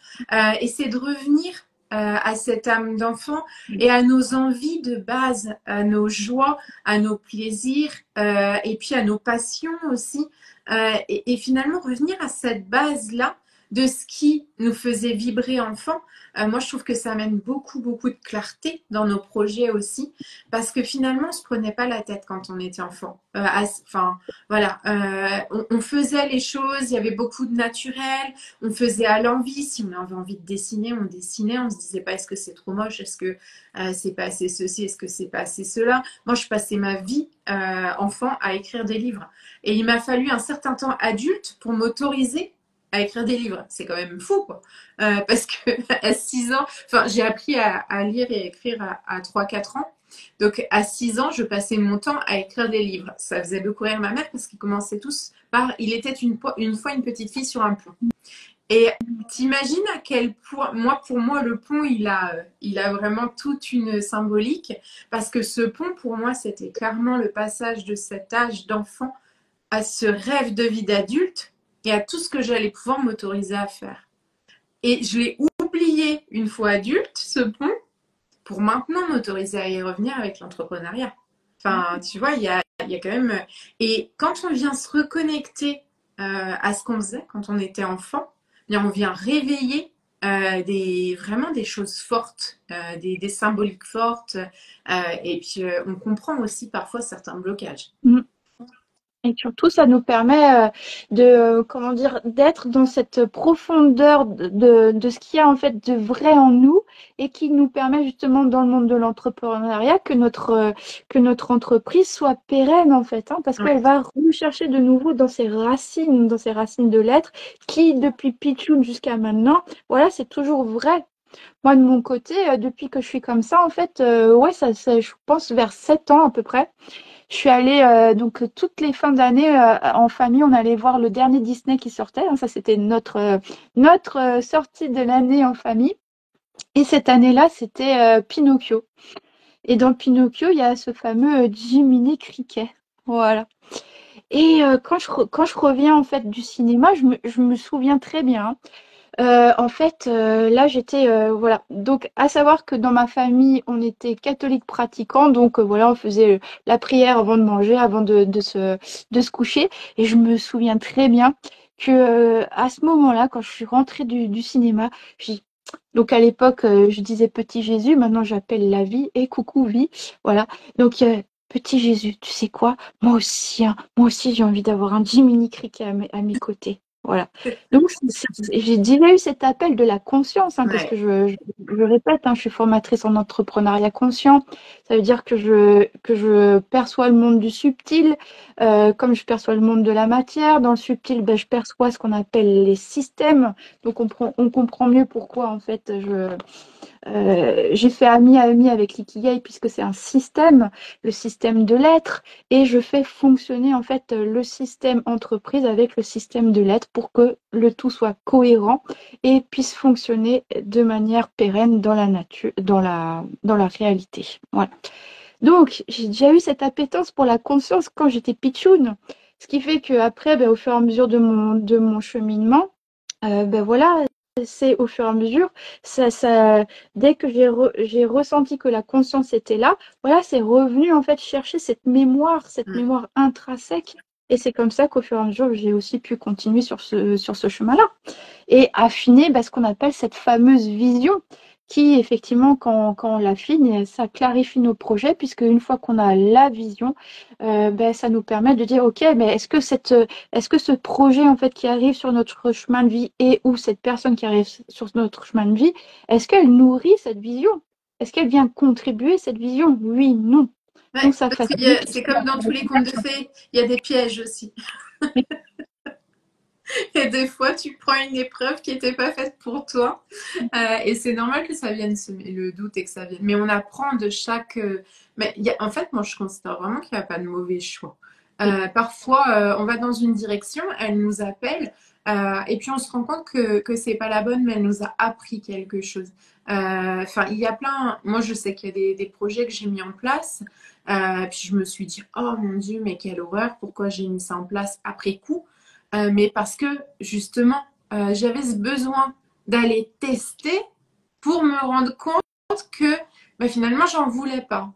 Et c'est de revenir à cette âme d'enfant et à nos envies de base, à nos joies, à nos plaisirs et puis à nos passions aussi. Et finalement revenir à cette base-là de ce qui nous faisait vibrer enfant. Moi, je trouve que ça amène beaucoup, beaucoup de clarté dans nos projets aussi. Parce que finalement, on se prenait pas la tête quand on était enfant. Enfin, voilà, on faisait les choses, il y avait beaucoup de naturel, on faisait à l'envie. Si on avait envie de dessiner, on dessinait. On se disait pas est-ce que c'est trop moche, est-ce que c'est pas assez ceci, est-ce que c'est pas assez cela. Moi, je passais ma vie enfant à écrire des livres, et il m'a fallu un certain temps adulte pour m'autoriser à écrire des livres. C'est quand même fou, quoi. Parce que à 6 ans, enfin, j'ai appris à lire et à écrire à 3-4 ans. Donc, à 6 ans, je passais mon temps à écrire des livres. Ça faisait beaucoup rire ma mère parce qu'ils commençaient tous par Il était une fois une petite fille sur un pont. Et t'imagines à quel point, moi, pour moi, le pont, il a vraiment toute une symbolique parce que ce pont, pour moi, c'était clairement le passage de cet âge d'enfant à ce rêve de vie d'adulte et à tout ce que j'allais pouvoir m'autoriser à faire. Et je l'ai oublié une fois adulte, ce pont, pour maintenant m'autoriser à y revenir avec l'entrepreneuriat. Enfin, tu vois, il y a quand même. Et quand on vient se reconnecter à ce qu'on faisait quand on était enfant, bien, on vient réveiller vraiment des choses fortes, des symboliques fortes, et puis on comprend aussi parfois certains blocages. Et surtout, ça nous permet comment dire, d'être dans cette profondeur de ce qu'il y a en fait de vrai en nous et qui nous permet justement dans le monde de l'entrepreneuriat que notre entreprise soit pérenne en fait, hein, parce Ouais. qu'elle va rechercher de nouveau dans ses racines de l'être, qui depuis Pichoun jusqu'à maintenant, voilà, c'est toujours vrai. Moi, de mon côté, depuis que je suis comme ça, en fait, ouais, je pense vers 7 ans à peu près. Je suis allée, donc toutes les fins d'année, en famille, on allait voir le dernier Disney qui sortait, hein. Ça, c'était notre sortie de l'année en famille. Et cette année-là, c'était Pinocchio. Et dans Pinocchio, il y a ce fameux Jiminy Cricket. Voilà. Et quand je reviens en fait du cinéma, je me souviens très bien, hein. En fait, là, j'étais, voilà. Donc, à savoir que dans ma famille, on était catholiques pratiquants, donc voilà, on faisait la prière avant de manger, avant de se coucher. Et je me souviens très bien que à ce moment-là, quand je suis rentrée du cinéma, j'ai donc à l'époque, je disais petit Jésus, maintenant j'appelle la vie et coucou vie, voilà. Donc petit Jésus, tu sais quoi? Moi aussi, hein, moi aussi j'ai envie d'avoir un Jiminy Cricket à mes côtés. Voilà. Donc, j'ai déjà eu cet appel de la conscience, hein, parce que Ouais. je répète, hein, je suis formatrice en entrepreneuriat conscient. Ça veut dire que je perçois le monde du subtil, comme je perçois le monde de la matière. Dans le subtil, ben, je perçois ce qu'on appelle les systèmes. Donc, on comprend mieux pourquoi, en fait, j'ai fait ami avec l'ikigai puisque c'est un système, le système de l'être, et je fais fonctionner en fait le système entreprise avec le système de l'être pour que le tout soit cohérent et puisse fonctionner de manière pérenne dans la nature, dans la réalité. Voilà. Donc, j'ai déjà eu cette appétence pour la conscience quand j'étais pitchoune, ce qui fait que après, ben, au fur et à mesure de mon cheminement, ben voilà, c'est au fur et à mesure, dès que j'ai ressenti que la conscience était là, voilà, c'est revenu en fait chercher cette Mm. mémoire intrinsèque. Et c'est comme ça qu'au fur et à mesure, j'ai aussi pu continuer sur ce chemin-là et affiner ce qu'on appelle cette fameuse vision qui, effectivement, quand on l'affine, ça clarifie nos projets, puisque une fois qu'on a la vision, ça nous permet de dire, OK, mais est-ce que ce projet, en fait, qui arrive sur notre chemin de vie et ou cette personne qui arrive sur notre chemin de vie, est-ce qu'elle nourrit cette vision? Est-ce qu'elle vient contribuer à cette vision? Oui, non. Ouais, Donc, ça parce que facilite c'est aussi la comme dans tous les contes de communication. fées, il y a des pièges aussi. Et des fois, tu prends une épreuve qui n'était pas faite pour toi. Et c'est normal que ça vienne semer le doute et que ça vienne. Mais on apprend de chaque. Mais en fait, moi, je considère vraiment qu'il n'y a pas de mauvais choix. Parfois, on va dans une direction, elle nous appelle, et puis on se rend compte que c'est pas la bonne, mais elle nous a appris quelque chose. Enfin, il y a plein. Moi, je sais qu'il y a des projets que j'ai mis en place. Puis je me suis dit, oh mon Dieu, mais quelle horreur, pourquoi j'ai mis ça en place après coup? Mais parce que justement, j'avais ce besoin d'aller tester pour me rendre compte que finalement, j'en voulais pas.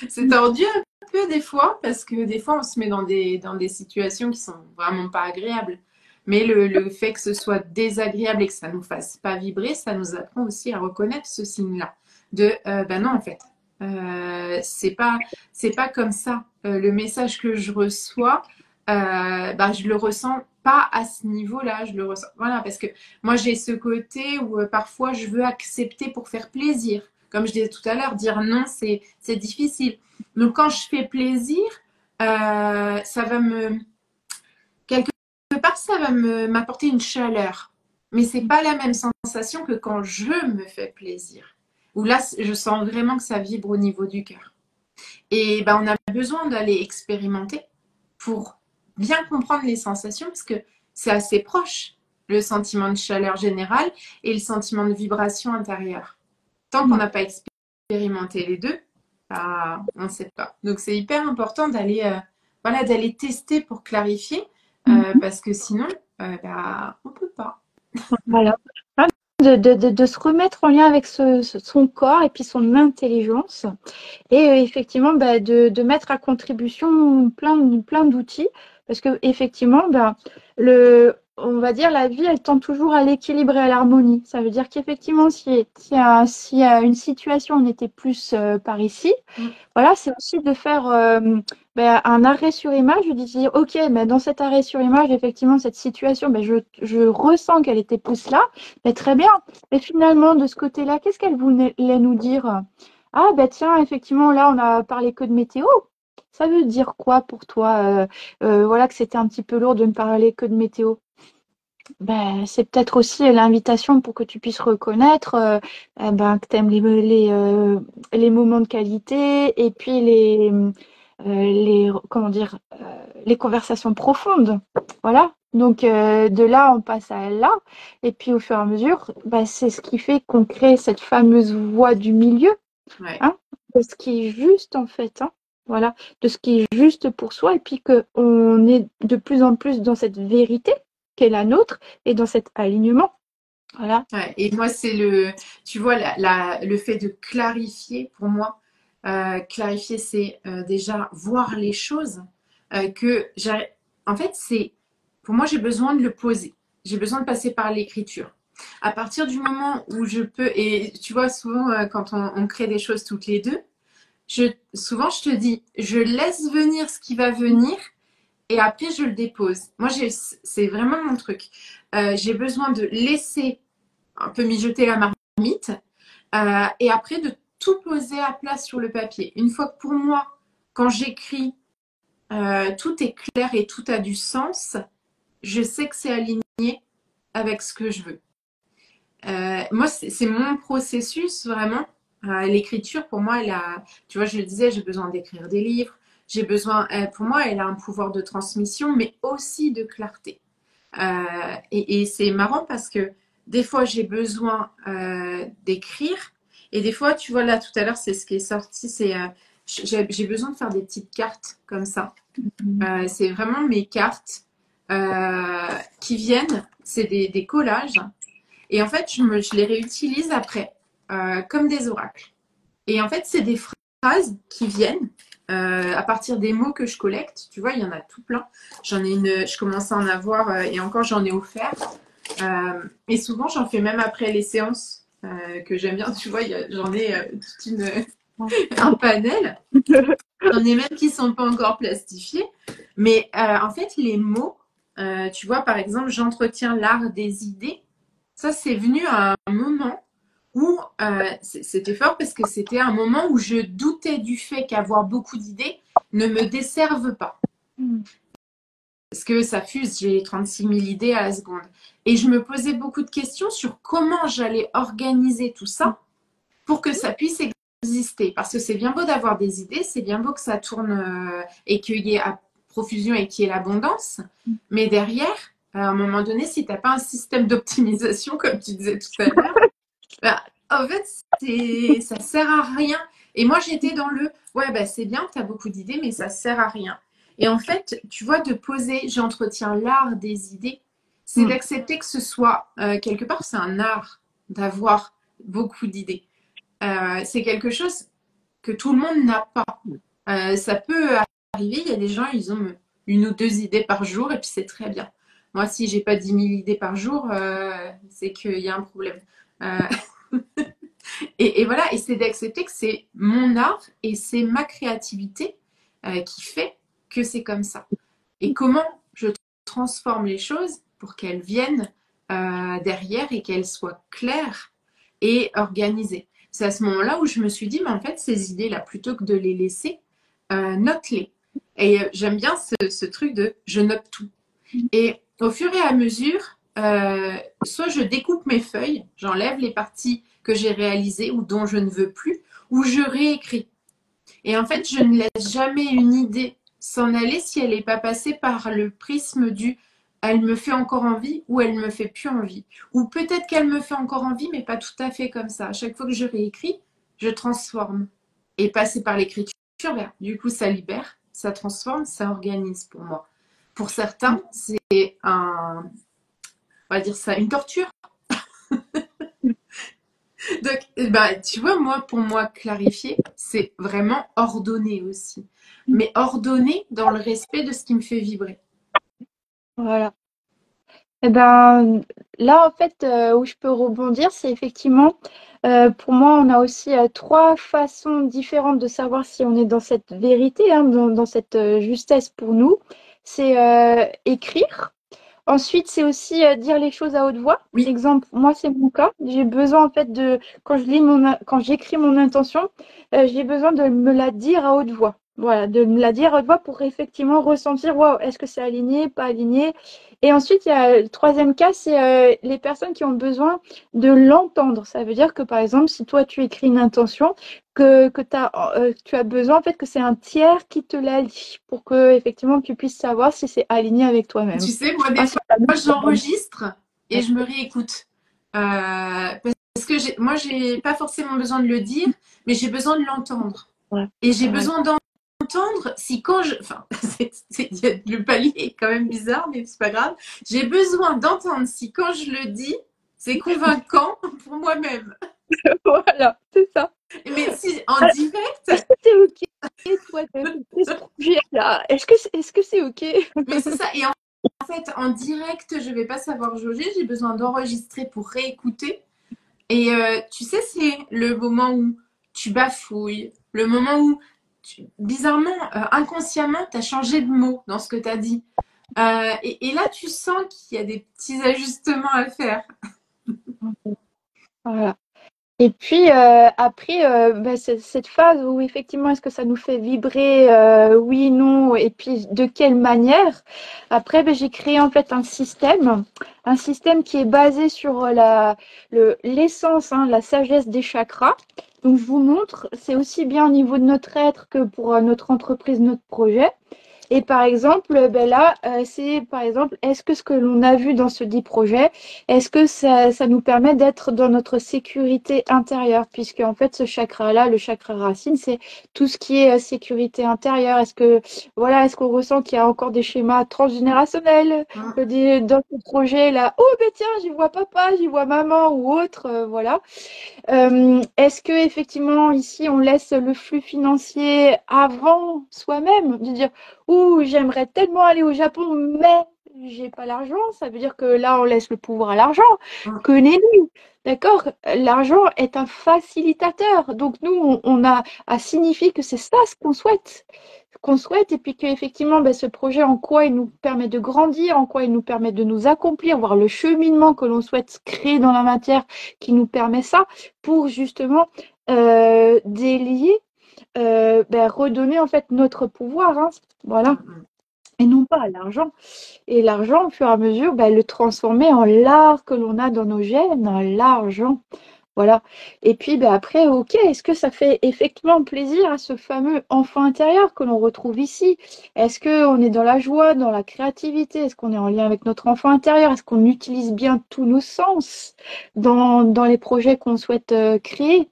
C'est tordu un peu des fois, parce que des fois, on se met dans des situations qui sont vraiment pas agréables. Mais le fait que ce soit désagréable et que ça nous fasse pas vibrer, ça nous apprend aussi à reconnaître ce signe-là. De, ben non, en fait, c'est pas comme ça. Le message que je reçois, je le ressens pas à ce niveau-là. Je le ressens, voilà, parce que moi, j'ai ce côté où parfois je veux accepter pour faire plaisir. Comme je disais tout à l'heure, dire non, c'est difficile. Donc, quand je fais plaisir, ça va quelque part, ça va m'apporter une chaleur. Mais c'est pas la même sensation que quand je me fais plaisir. Où là, je sens vraiment que ça vibre au niveau du cœur. Et on a besoin d'aller expérimenter pour bien comprendre les sensations parce que c'est assez proche, le sentiment de chaleur générale et le sentiment de vibration intérieure. Tant qu'on n'a pas expérimenté les deux, on ne sait pas. Donc c'est hyper important d'aller d'aller tester pour clarifier parce que sinon, on ne peut pas. Voilà. De se remettre en lien avec son corps et puis son intelligence. Et effectivement, de mettre à contribution plein d'outils. Parce que effectivement, on va dire la vie, elle tend toujours à l'équilibre et à l'harmonie. Ça veut dire qu'effectivement, s'il y a une situation, on était plus par ici, Mm. voilà, c'est aussi de faire un arrêt sur image, de dire, OK, mais dans cet arrêt sur image, effectivement, cette situation, je ressens qu'elle était plus là, mais très bien. Mais finalement, de ce côté-là, qu'est-ce qu'elle voulait nous dire? Ah, tiens, effectivement, là, on a parlé que de météo. Ça veut dire quoi pour toi? Voilà, que c'était un petit peu lourd de ne parler que de météo. c'est peut-être aussi l'invitation pour que tu puisses reconnaître que tu aimes les moments de qualité et puis comment dire, les conversations profondes. Voilà. Donc, de là, on passe à là. Et puis, au fur et à mesure, c'est ce qui fait qu'on crée cette fameuse voie du milieu, Ouais, hein, de ce qui est juste, en fait. Hein. Voilà. De ce qui est juste pour soi. Et puis, qu'on est de plus en plus dans cette vérité qui est la nôtre et dans cet alignement. Voilà. ouais. Et moi, tu vois, le fait de clarifier, pour moi, clarifier, c'est déjà voir les choses en fait, pour moi, j'ai besoin de le poser. J'ai besoin de passer par l'écriture. À partir du moment où je peux, et tu vois, souvent, quand on crée des choses toutes les deux, souvent, je te dis, je laisse venir ce qui va venir et après, je le dépose. Moi, c'est vraiment mon truc. J'ai besoin de laisser un peu mijoter la marmite et après de tout poser à plat sur le papier. Une fois que pour moi, quand j'écris, tout est clair et tout a du sens, je sais que c'est aligné avec ce que je veux. Moi, c'est mon processus vraiment. L'écriture, pour moi, tu vois, je le disais, j'ai besoin d'écrire des livres. Pour moi, elle a un pouvoir de transmission, mais aussi de clarté. Et c'est marrant parce que des fois, j'ai besoin d'écrire. Et des fois, tu vois, là, tout à l'heure, c'est ce qui est sorti. J'ai besoin de faire des petites cartes comme ça. C'est vraiment mes cartes qui viennent. C'est des collages. Et en fait, je les réutilise après comme des oracles. Et en fait, c'est des phrases qui viennent à partir des mots que je collecte. Tu vois, il y en a tout plein. Je commence à en avoir et encore j'en ai offert. Et souvent, j'en fais même après les séances que j'aime bien. Tu vois, j'en ai un panel. J'en ai même qui ne sont pas encore plastifiés. Mais en fait, les mots, tu vois, par exemple, j'entretiens l'art des idées. Ça, c'est venu à un moment où c'était fort parce que c'était un moment où je doutais du fait qu'avoir beaucoup d'idées ne me desserve pas. Parce que ça fuse, j'ai 36 000 idées à la seconde. Et je me posais beaucoup de questions sur comment j'allais organiser tout ça pour que ça puisse exister. Parce que c'est bien beau d'avoir des idées, c'est bien beau que ça tourne et qu'il y ait à profusion et qu'il y ait l'abondance. Mais derrière, à un moment donné, si tu n'as pas un système d'optimisation, comme tu disais tout à l'heure, en fait, ça sert à rien. Et moi, j'étais dans ouais, c'est bien, tu as beaucoup d'idées, mais ça sert à rien. Et en fait, tu vois, de poser, j'entretiens l'art des idées, c'est d'accepter que ce soit, quelque part, c'est un art d'avoir beaucoup d'idées. C'est quelque chose que tout le monde n'a pas. Ça peut arriver, il y a des gens, ils ont une ou deux idées par jour, et puis c'est très bien. Moi, si j'ai pas 10 000 idées par jour, c'est qu'il y a un problème. Euh, et voilà, et c'est d'accepter que c'est mon art et c'est ma créativité qui fait que c'est comme ça. Et comment je transforme les choses pour qu'elles viennent derrière et qu'elles soient claires et organisées. C'est à ce moment-là où je me suis dit, mais en fait, ces idées-là, plutôt que de les laisser, note-les. Et j'aime bien ce truc de je note tout. Et au fur et à mesure, soit je découpe mes feuilles, j'enlève les parties que j'ai réalisées ou dont je ne veux plus, ou je réécris. Et en fait, je ne laisse jamais une idée s'en aller si elle n'est pas passée par le prisme du elle me fait encore envie ou elle me fait plus envie. Ou peut-être qu'elle me fait encore envie, mais pas tout à fait comme ça. À chaque fois que je réécris, je transforme. Et passer par l'écriture, du coup, ça libère, ça transforme, ça organise pour moi. Pour certains, c'est on va dire ça, une torture. Donc, tu vois, pour moi, clarifier, c'est vraiment ordonner aussi. Mais ordonner dans le respect de ce qui me fait vibrer. Voilà. Eh ben, là, en fait, où je peux rebondir, c'est effectivement, pour moi, on a aussi 3 façons différentes de savoir si on est dans cette vérité, hein, dans cette justesse pour nous. C'est écrire. Ensuite, c'est aussi dire les choses à haute voix. Oui, Exemple, moi, c'est mon cas. J'ai besoin, en fait, quand j'écris mon intention, j'ai besoin de me la dire à haute voix. Voilà, de me la dire pour effectivement ressentir, waouh, est-ce que c'est aligné, pas aligné. Et ensuite, il y a le troisième cas, c'est les personnes qui ont besoin de l'entendre. Ça veut dire que, par exemple, si toi, tu écris une intention, tu as besoin, en fait, que c'est un tiers qui te la lit pour que, effectivement, tu puisses savoir si c'est aligné avec toi-même. Tu sais, moi, des Ah, fois, c'est pas mal. j'enregistre et je me réécoute. Parce que moi, j'ai pas forcément besoin de le dire, mais j'ai besoin de l'entendre. Ouais. Et j'ai Ouais. besoin d'entendre si quand je. Enfin, le palier est quand même bizarre, mais c'est pas grave. J'ai besoin d'entendre si quand je le dis, c'est convaincant pour moi-même. Voilà, c'est ça. Mais si en Alors, direct, est-ce que c'est OK, toi, de faire ce projet-là? Est-ce que c'est OK? mais c'est ça. Et en fait, en direct, je vais pas savoir jauger. J'ai besoin d'enregistrer pour réécouter. Et tu sais, c'est le moment où tu bafouilles, le moment où, bizarrement, inconsciemment, tu as changé de mot dans ce que tu as dit. Et là, tu sens qu'il y a des petits ajustements à faire. Voilà. Et puis après, cette phase où effectivement, est-ce que ça nous fait vibrer, oui, non, et puis de quelle manière? Après, j'ai créé en fait un système qui est basé sur l'essence, hein, la sagesse des chakras. Donc je vous montre, c'est aussi bien au niveau de notre être que pour notre entreprise, notre projet. Et par exemple, là, c'est par exemple, est-ce que ce que l'on a vu dans ce dit projet, est-ce que ça nous permet d'être dans notre sécurité intérieure? Puisque en fait, ce chakra-là, le chakra racine, c'est tout ce qui est sécurité intérieure. Est-ce qu'on ressent qu'il y a encore des schémas transgénérationnels dans ce projet-là? Oh, ben tiens, j'y vois papa, j'y vois maman ou autre, voilà. Est-ce que effectivement ici on laisse le flux financier avant soi-même, de dire ouh j'aimerais tellement aller au Japon mais j'ai pas l'argent, ça veut dire que là on laisse le pouvoir à l'argent, que nenni, d'accord? L'argent est un facilitateur, donc nous on a à signifier que c'est ça ce qu'on souhaite et puis qu'effectivement ce projet en quoi il nous permet de grandir, en quoi il nous permet de nous accomplir, voir le cheminement que l'on souhaite créer dans la matière qui nous permet ça pour justement délier, redonner en fait notre pouvoir, hein, voilà, et non pas à l'argent. Et l'argent, au fur et à mesure, le transformer en l'art que l'on a dans nos gènes, l'argent. Voilà. Et puis après, ok, est-ce que ça fait effectivement plaisir à ce fameux enfant intérieur que l'on retrouve ici? Est-ce qu'on est dans la joie, dans la créativité? Est-ce qu'on est en lien avec notre enfant intérieur? Est-ce qu'on utilise bien tous nos sens dans les projets qu'on souhaite créer?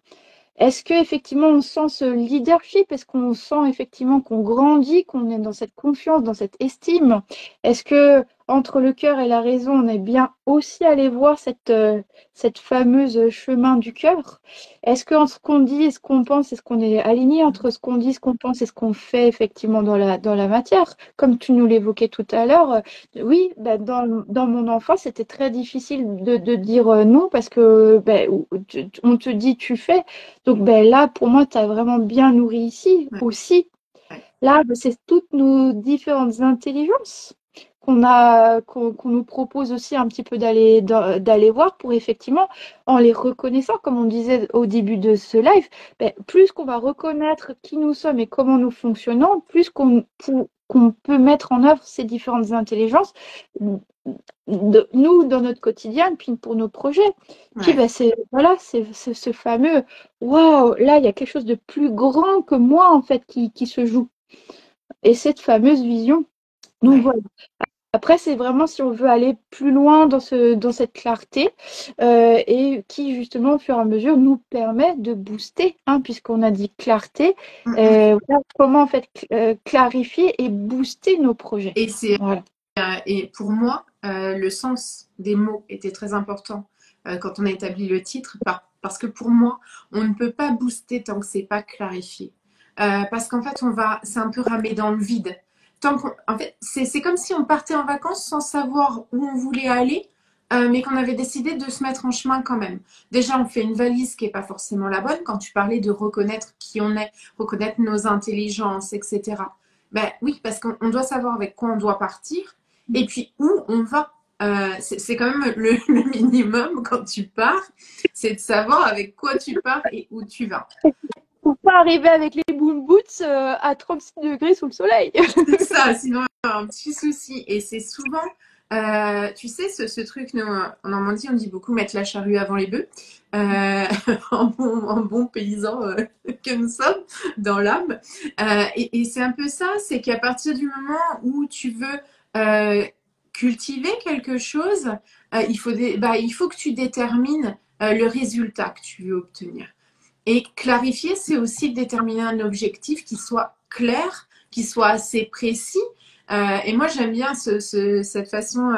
Est-ce que effectivement on sent ce leadership? Est-ce qu'on sent effectivement qu'on grandit, qu'on est dans cette confiance, dans cette estime? Est-ce que entre le cœur et la raison, on est bien aussi allé voir cette fameuse chemin du cœur? Est-ce que entre ce qu'on dit et ce qu'on pense, est-ce qu'on est aligné entre ce qu'on dit, ce qu'on pense et ce qu'on fait effectivement dans la matière? Comme tu nous l'évoquais tout à l'heure, oui, dans mon enfance, c'était très difficile de dire non parce que on te dit tu fais. Donc là, pour moi, tu as vraiment bien nourri ici Ouais, aussi. ouais. Là, c'est toutes nos différentes intelligences qu'on nous propose aussi un petit peu d'aller voir pour effectivement, en les reconnaissant, comme on disait au début de ce live, plus qu'on va reconnaître qui nous sommes et comment nous fonctionnons, plus qu'on peut mettre en œuvre ces différentes intelligences, nous, dans notre quotidien, puis pour nos projets. Puis Ouais. c'est voilà, c'est ce fameux waouh, là, il y a quelque chose de plus grand que moi, en fait, qui se joue. Et cette fameuse vision. Donc Ouais. voilà. Après, c'est vraiment si on veut aller plus loin dans cette clarté et qui, justement, au fur et à mesure, nous permet de booster, hein, puisqu'on a dit clarté, voilà, comment en fait clarifier et booster nos projets. Et c'est Voilà. et pour moi, le sens des mots était très important quand on a établi le titre, parce que pour moi, on ne peut pas booster tant que c'est pas clarifié. Parce qu'en fait, c'est un peu ramé dans le vide. En fait, c'est comme si on partait en vacances sans savoir où on voulait aller, mais qu'on avait décidé de se mettre en chemin quand même. Déjà, on fait une valise qui n'est pas forcément la bonne. Quand tu parlais de reconnaître qui on est, reconnaître nos intelligences, etc. Ben oui, parce qu'on doit savoir avec quoi on doit partir et puis où on va. C'est quand même le minimum quand tu pars, c'est de savoir avec quoi tu pars et où tu vas. Faut pas arriver avec les moon boots à 36 degrés sous le soleil. C'est ça, sinon il y a un petit souci. Et c'est souvent, tu sais, ce truc, nous, en Normandie, on dit beaucoup mettre la charrue avant les bœufs. Euh, en bon paysan que nous sommes dans l'âme. Et c'est un peu ça, c'est qu'à partir du moment où tu veux cultiver quelque chose, il faut que tu détermines le résultat que tu veux obtenir. Et clarifier, c'est aussi déterminer un objectif qui soit clair, qui soit assez précis. Et moi, j'aime bien cette façon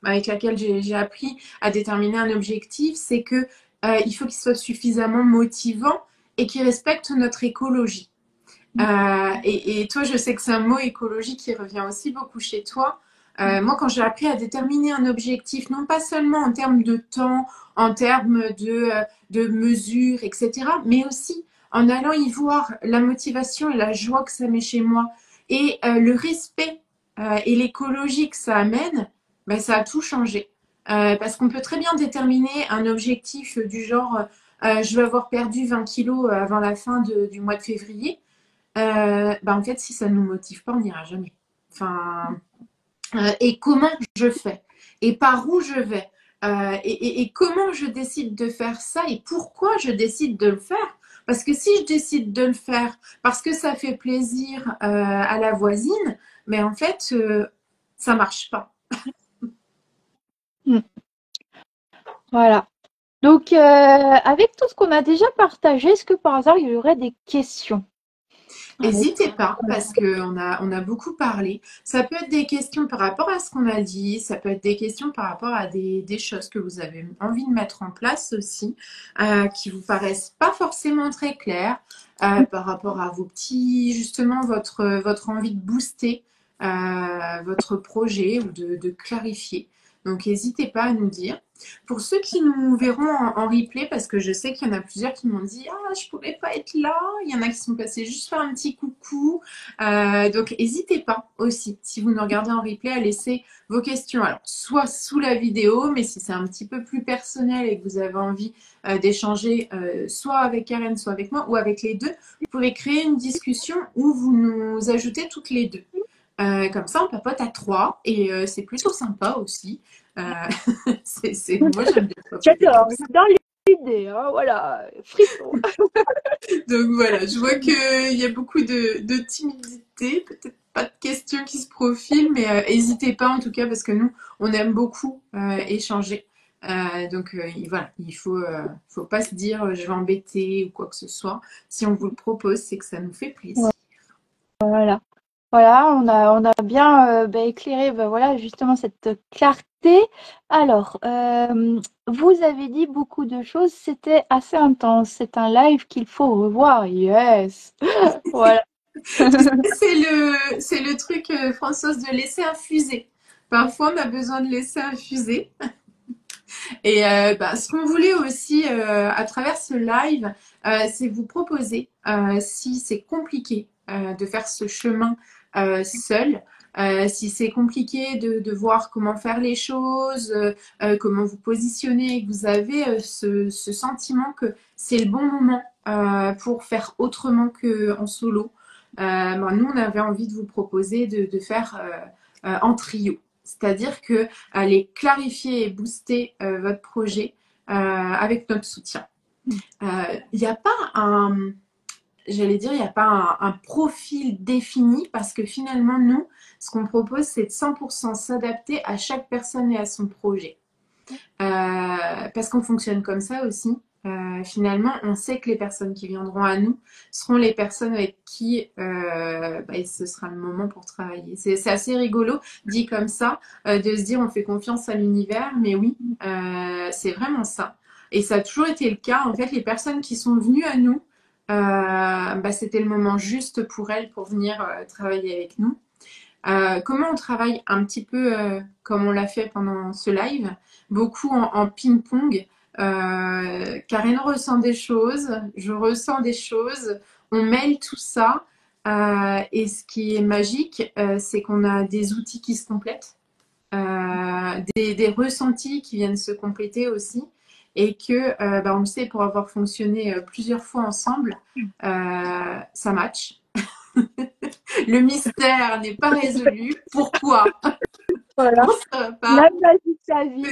avec laquelle j'ai appris à déterminer un objectif, c'est que il faut qu'il soit suffisamment motivant et qu'il respecte notre écologie. Et toi, je sais que c'est un mot écologie qui revient aussi beaucoup chez toi. Moi, quand j'ai appris à déterminer un objectif, non pas seulement en termes de temps, en termes de mesures, etc., mais aussi en allant y voir la motivation et la joie que ça met chez moi et le respect et l'écologie que ça amène, ben, ça a tout changé. Parce qu'on peut très bien déterminer un objectif du genre je vais avoir perdu 20 kilos avant la fin du mois de février. En fait, si ça ne nous motive pas, on n'ira jamais. Enfin, et comment je fais et par où je vais et comment je décide de faire ça et pourquoi je décide de le faire. Parce que si je décide de le faire parce que ça fait plaisir à la voisine, mais en fait, ça marche pas. Mm. Voilà. Donc, avec tout ce qu'on a déjà partagé, est-ce que par hasard il y aurait des questions? N'hésitez pas, parce on a beaucoup parlé. Ça peut être des questions par rapport à ce qu'on a dit, ça peut être des questions par rapport à des choses que vous avez envie de mettre en place aussi, qui vous paraissent pas forcément très claires, par rapport à vos petits, justement, votre envie de booster votre projet ou de clarifier. Donc, n'hésitez pas à nous dire. Pour ceux qui nous verront en replay, parce que je sais qu'il y en a plusieurs qui m'ont dit ah je pourrais pas être là, il y en a qui sont passés juste faire un petit coucou, donc n'hésitez pas aussi si vous nous regardez en replay à laisser vos questions, alors soit sous la vidéo, mais si c'est un petit peu plus personnel et que vous avez envie d'échanger soit avec Karen, soit avec moi ou avec les deux, vous pouvez créer une discussion où vous nous ajoutez toutes les deux. Comme ça, on papote à trois et c'est plutôt sympa aussi. Euh, moi, j'aime bien papoter J'adore, comme ça. dans l'idée, hein, voilà, frisson. Donc voilà, je vois qu'il y a beaucoup de timidité, peut-être pas de questions qui se profilent, mais n'hésitez pas en tout cas parce que nous, on aime beaucoup échanger. Voilà, faut pas se dire je vais embêter ou quoi que ce soit. Si on vous le propose, c'est que ça nous fait plaisir. Voilà. Voilà, on a bien éclairé voilà, justement cette clarté. Alors, vous avez dit beaucoup de choses, c'était assez intense. C'est un live qu'il faut revoir. Yes. Voilà. C'est le truc, Françoise, de laisser infuser. Parfois, on a besoin de laisser infuser. Et ce qu'on voulait aussi à travers ce live, c'est vous proposer, si c'est compliqué de faire ce chemin seul, si c'est compliqué de voir comment faire les choses, comment vous positionner, que vous avez ce sentiment que c'est le bon moment pour faire autrement qu'en solo. Nous, on avait envie de vous proposer de faire en trio. C'est-à-dire que aller clarifier et booster votre projet avec notre soutien. Il n'y a pas j'allais dire, il n'y a pas un profil défini parce que finalement, nous, ce qu'on propose, c'est de 100% s'adapter à chaque personne et à son projet. Parce qu'on fonctionne comme ça aussi. Finalement, on sait que les personnes qui viendront à nous seront les personnes avec qui ce sera le moment pour travailler. C'est assez rigolo, dit comme ça, de se dire on fait confiance à l'univers, mais oui, c'est vraiment ça. Et ça a toujours été le cas. En fait, les personnes qui sont venues à nous, c'était le moment juste pour elles pour venir travailler avec nous. Comment on travaille un petit peu comme on l'a fait pendant ce live, beaucoup en ping-pong. Karen ressent des choses, je ressens des choses, on mêle tout ça. Et ce qui est magique, c'est qu'on a des outils qui se complètent, des ressentis qui viennent se compléter aussi. et que, on le sait, pour avoir fonctionné plusieurs fois ensemble, ça match. Le mystère n'est pas résolu. Pourquoi? Voilà, On ne saura la pas. magie de la vie.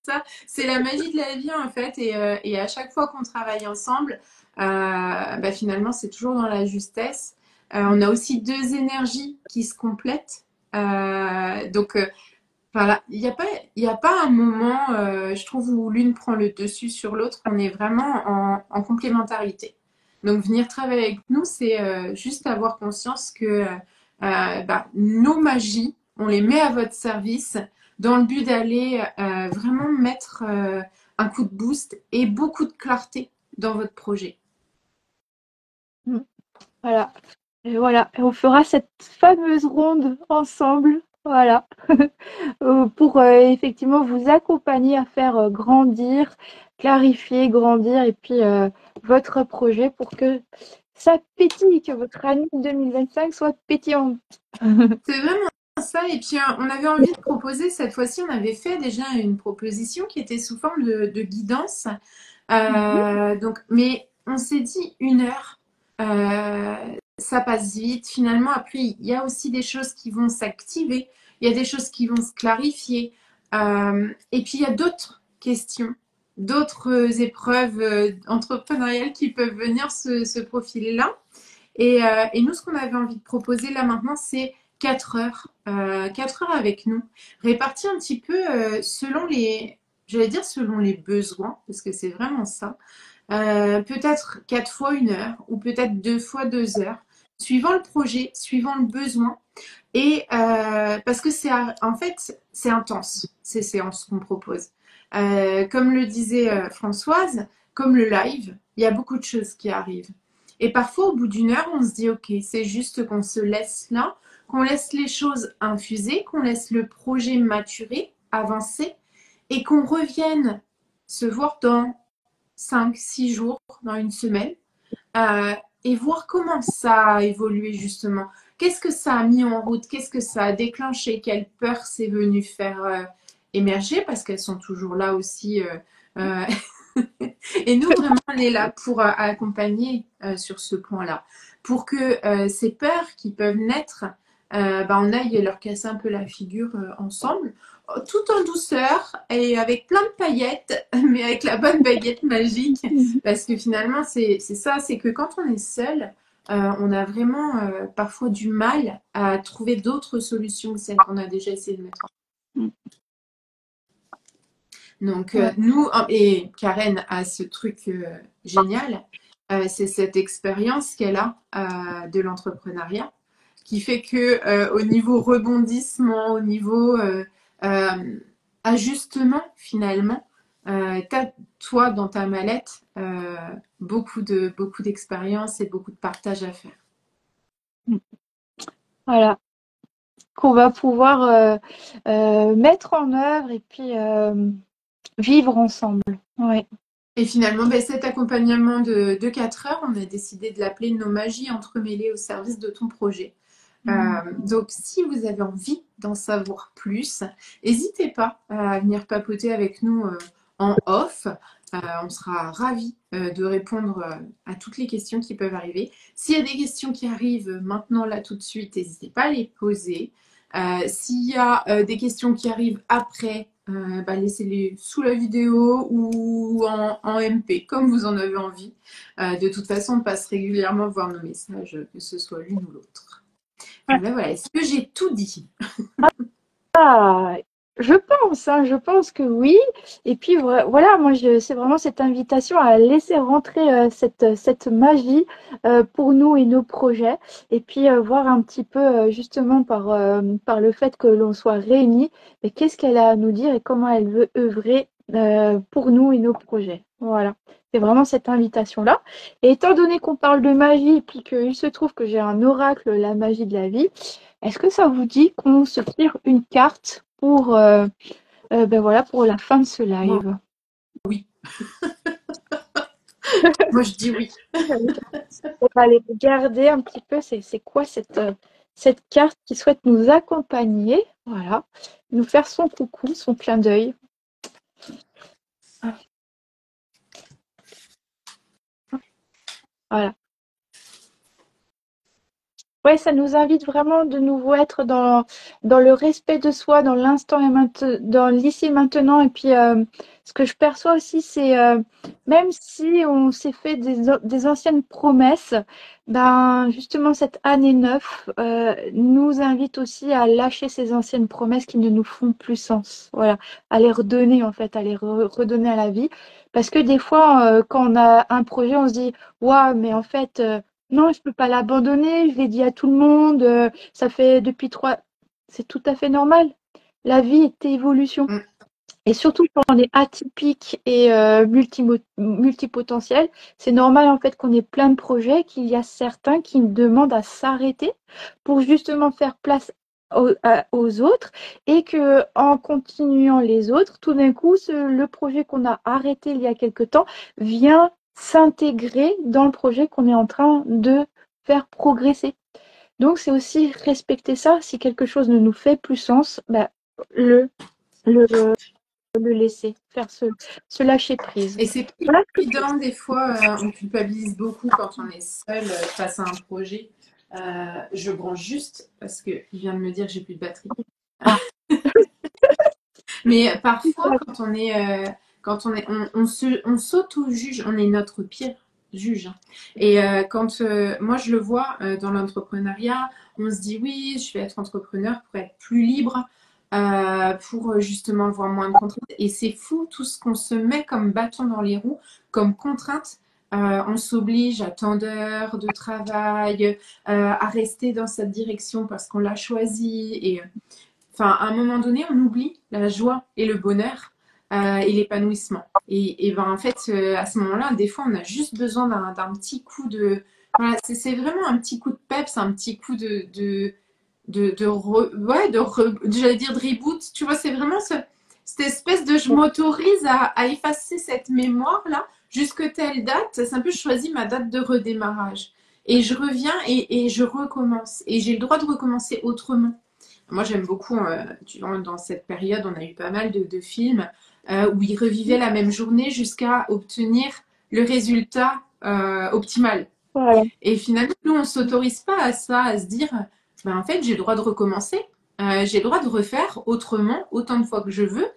Ça, c'est la magie de la vie en fait. Et à chaque fois qu'on travaille ensemble, finalement, c'est toujours dans la justesse. On a aussi deux énergies qui se complètent. Voilà, il y a pas un moment, je trouve, où l'une prend le dessus sur l'autre. On est vraiment en complémentarité. Donc, venir travailler avec nous, c'est juste avoir conscience que nos magies, on les met à votre service dans le but d'aller vraiment mettre un coup de boost et beaucoup de clarté dans votre projet. Voilà. Et voilà, et on fera cette fameuse ronde ensemble, voilà, pour effectivement vous accompagner à faire grandir, clarifier, grandir, et puis votre projet pour que ça pétille, que votre année 2025 soit pétillante. C'est vraiment ça. Et puis, on avait envie de proposer, cette fois-ci, on avait fait déjà une proposition qui était sous forme de guidance. Mais on s'est dit 1 heure, ça passe vite. Finalement, après, il y a aussi des choses qui vont s'activer, il y a des choses qui vont se clarifier. Et puis, il y a d'autres questions, d'autres épreuves entrepreneuriales qui peuvent venir se profiler là. Et nous, ce qu'on avait envie de proposer là maintenant, c'est 4 heures. 4 heures avec nous, réparties un petit peu selon j'allais dire selon les besoins, parce que c'est vraiment ça. Peut-être 4 fois 1 heure, ou peut-être 2 fois 2 heures, suivant le projet, suivant le besoin. Et parce que en fait, c'est intense, ces séances qu'on propose. Comme le disait Françoise, comme le live, il y a beaucoup de choses qui arrivent. Et parfois, au bout d'1 heure, on se dit, OK, c'est juste qu'on se laisse là, qu'on laisse les choses infuser, qu'on laisse le projet maturer, avancer, et qu'on revienne se voir dans 5, 6 jours, dans une semaine, euh, et voir comment ça a évolué justement. Qu'est-ce que ça a mis en route? Qu'est-ce que ça a déclenché? Quelle peur c'est venu faire émerger? Parce qu'elles sont toujours là aussi. Euh, Et nous, vraiment, on est là pour accompagner sur ce point-là. Pour que ces peurs qui peuvent naître, on aille leur casser un peu la figure ensemble, tout en douceur et avec plein de paillettes, mais avec la bonne baguette magique. Parce que finalement, c'est ça, c'est que quand on est seul, on a vraiment parfois du mal à trouver d'autres solutions que celles qu'on a déjà essayé de mettre en place. Donc, nous, et Karen a ce truc génial, c'est cette expérience qu'elle a de l'entrepreneuriat, qui fait que au niveau rebondissement, au niveau ajustement, finalement, t'as, toi, dans ta mallette, beaucoup d'expérience et beaucoup de partage à faire. Voilà, qu'on va pouvoir mettre en œuvre et puis vivre ensemble. Ouais. Et finalement, cet accompagnement de 4 heures, on a décidé de l'appeler Nos magies entremêlées au service de ton projet. Donc, si vous avez envie d'en savoir plus, n'hésitez pas à venir papoter avec nous en off. On sera ravis de répondre à toutes les questions qui peuvent arriver. S'il y a des questions qui arrivent maintenant, là, tout de suite, n'hésitez pas à les poser. S'il y a des questions qui arrivent après, laissez-les sous la vidéo ou en MP, comme vous en avez envie. De toute façon, on passe régulièrement voir nos messages, que ce soit l'une ou l'autre. Voilà. Est-ce que j'ai tout dit? Ah, je pense que oui. Et puis voilà, moi, c'est vraiment cette invitation à laisser rentrer cette magie pour nous et nos projets. Et puis voir un petit peu, justement, par le fait que l'on soit réunis, mais qu'est-ce qu'elle a à nous dire et comment elle veut œuvrer pour nous et nos projets. Voilà. C'est vraiment cette invitation-là. Et étant donné qu'on parle de magie, et puis qu'il se trouve que j'ai un oracle, la magie de la vie, est-ce que ça vous dit qu'on se tire une carte pour, voilà, pour la fin de ce Moi, live? oui. Moi, je dis oui. On va aller regarder un petit peu, c'est quoi cette carte qui souhaite nous accompagner, voilà, nous faire son coucou, son clin d'œil. Voilà. Ouais, ça nous invite vraiment de nouveau être dans le respect de soi, dans l'instant et maintenant, dans l'ici et maintenant. Et puis, ce que je perçois aussi, c'est même si on s'est fait des anciennes promesses, ben justement cette année 9 nous invite aussi à lâcher ces anciennes promesses qui ne nous font plus sens. Voilà, à les redonner en fait, à les redonner à la vie. Parce que des fois, quand on a un projet, on se dit, waouh, mais en fait non, je peux pas l'abandonner, je l'ai dit à tout le monde, ça fait depuis 3. C'est tout à fait normal. La vie est évolution. Mm. Et surtout quand on est atypique et multipotentiel, c'est normal en fait qu'on ait plein de projets, qu'il y a certains qui demandent à s'arrêter pour justement faire place aux autres et que en continuant les autres, tout d'un coup, le projet qu'on a arrêté il y a quelque temps vient s'intégrer dans le projet qu'on est en train de faire progresser. Donc c'est aussi respecter ça. Si quelque chose ne nous fait plus sens, bah, le, le le laisser faire se lâcher prise. Et c'est pas Voilà. évident, des fois, on culpabilise beaucoup quand on est seul face à un projet. Je branche juste parce qu'il vient de me dire que j'ai plus de batterie. Ah, Mais parfois, on s'auto-juge, on est notre pire juge, hein. Et quand moi je le vois dans l'entrepreneuriat, on se dit oui, je vais être entrepreneur pour être plus libre, pour justement avoir moins de contraintes. Et c'est fou tout ce qu'on se met comme bâton dans les roues, comme contrainte. On s'oblige à tant d'heures de travail, à rester dans cette direction parce qu'on l'a choisi. Et enfin, à un moment donné, on oublie la joie et le bonheur et l'épanouissement. Et ben, en fait, à ce moment-là, des fois, on a juste besoin d'un petit coup de. Voilà, c'est vraiment un petit coup de peps, un petit coup j'allais dire de reboot. Tu vois, c'est vraiment cette espèce de je m'autorise à effacer cette mémoire-là jusque telle date. C'est un peu, je choisis ma date de redémarrage. Et je reviens et je recommence. Et j'ai le droit de recommencer autrement. Moi, j'aime beaucoup, dans cette période, on a eu pas mal de films où ils revivaient la même journée jusqu'à obtenir le résultat optimal. voilà. Et finalement, nous, on ne s'autorise pas à ça, à se dire, ben, en fait, j'ai le droit de recommencer, j'ai le droit de refaire autrement, autant de fois que je veux,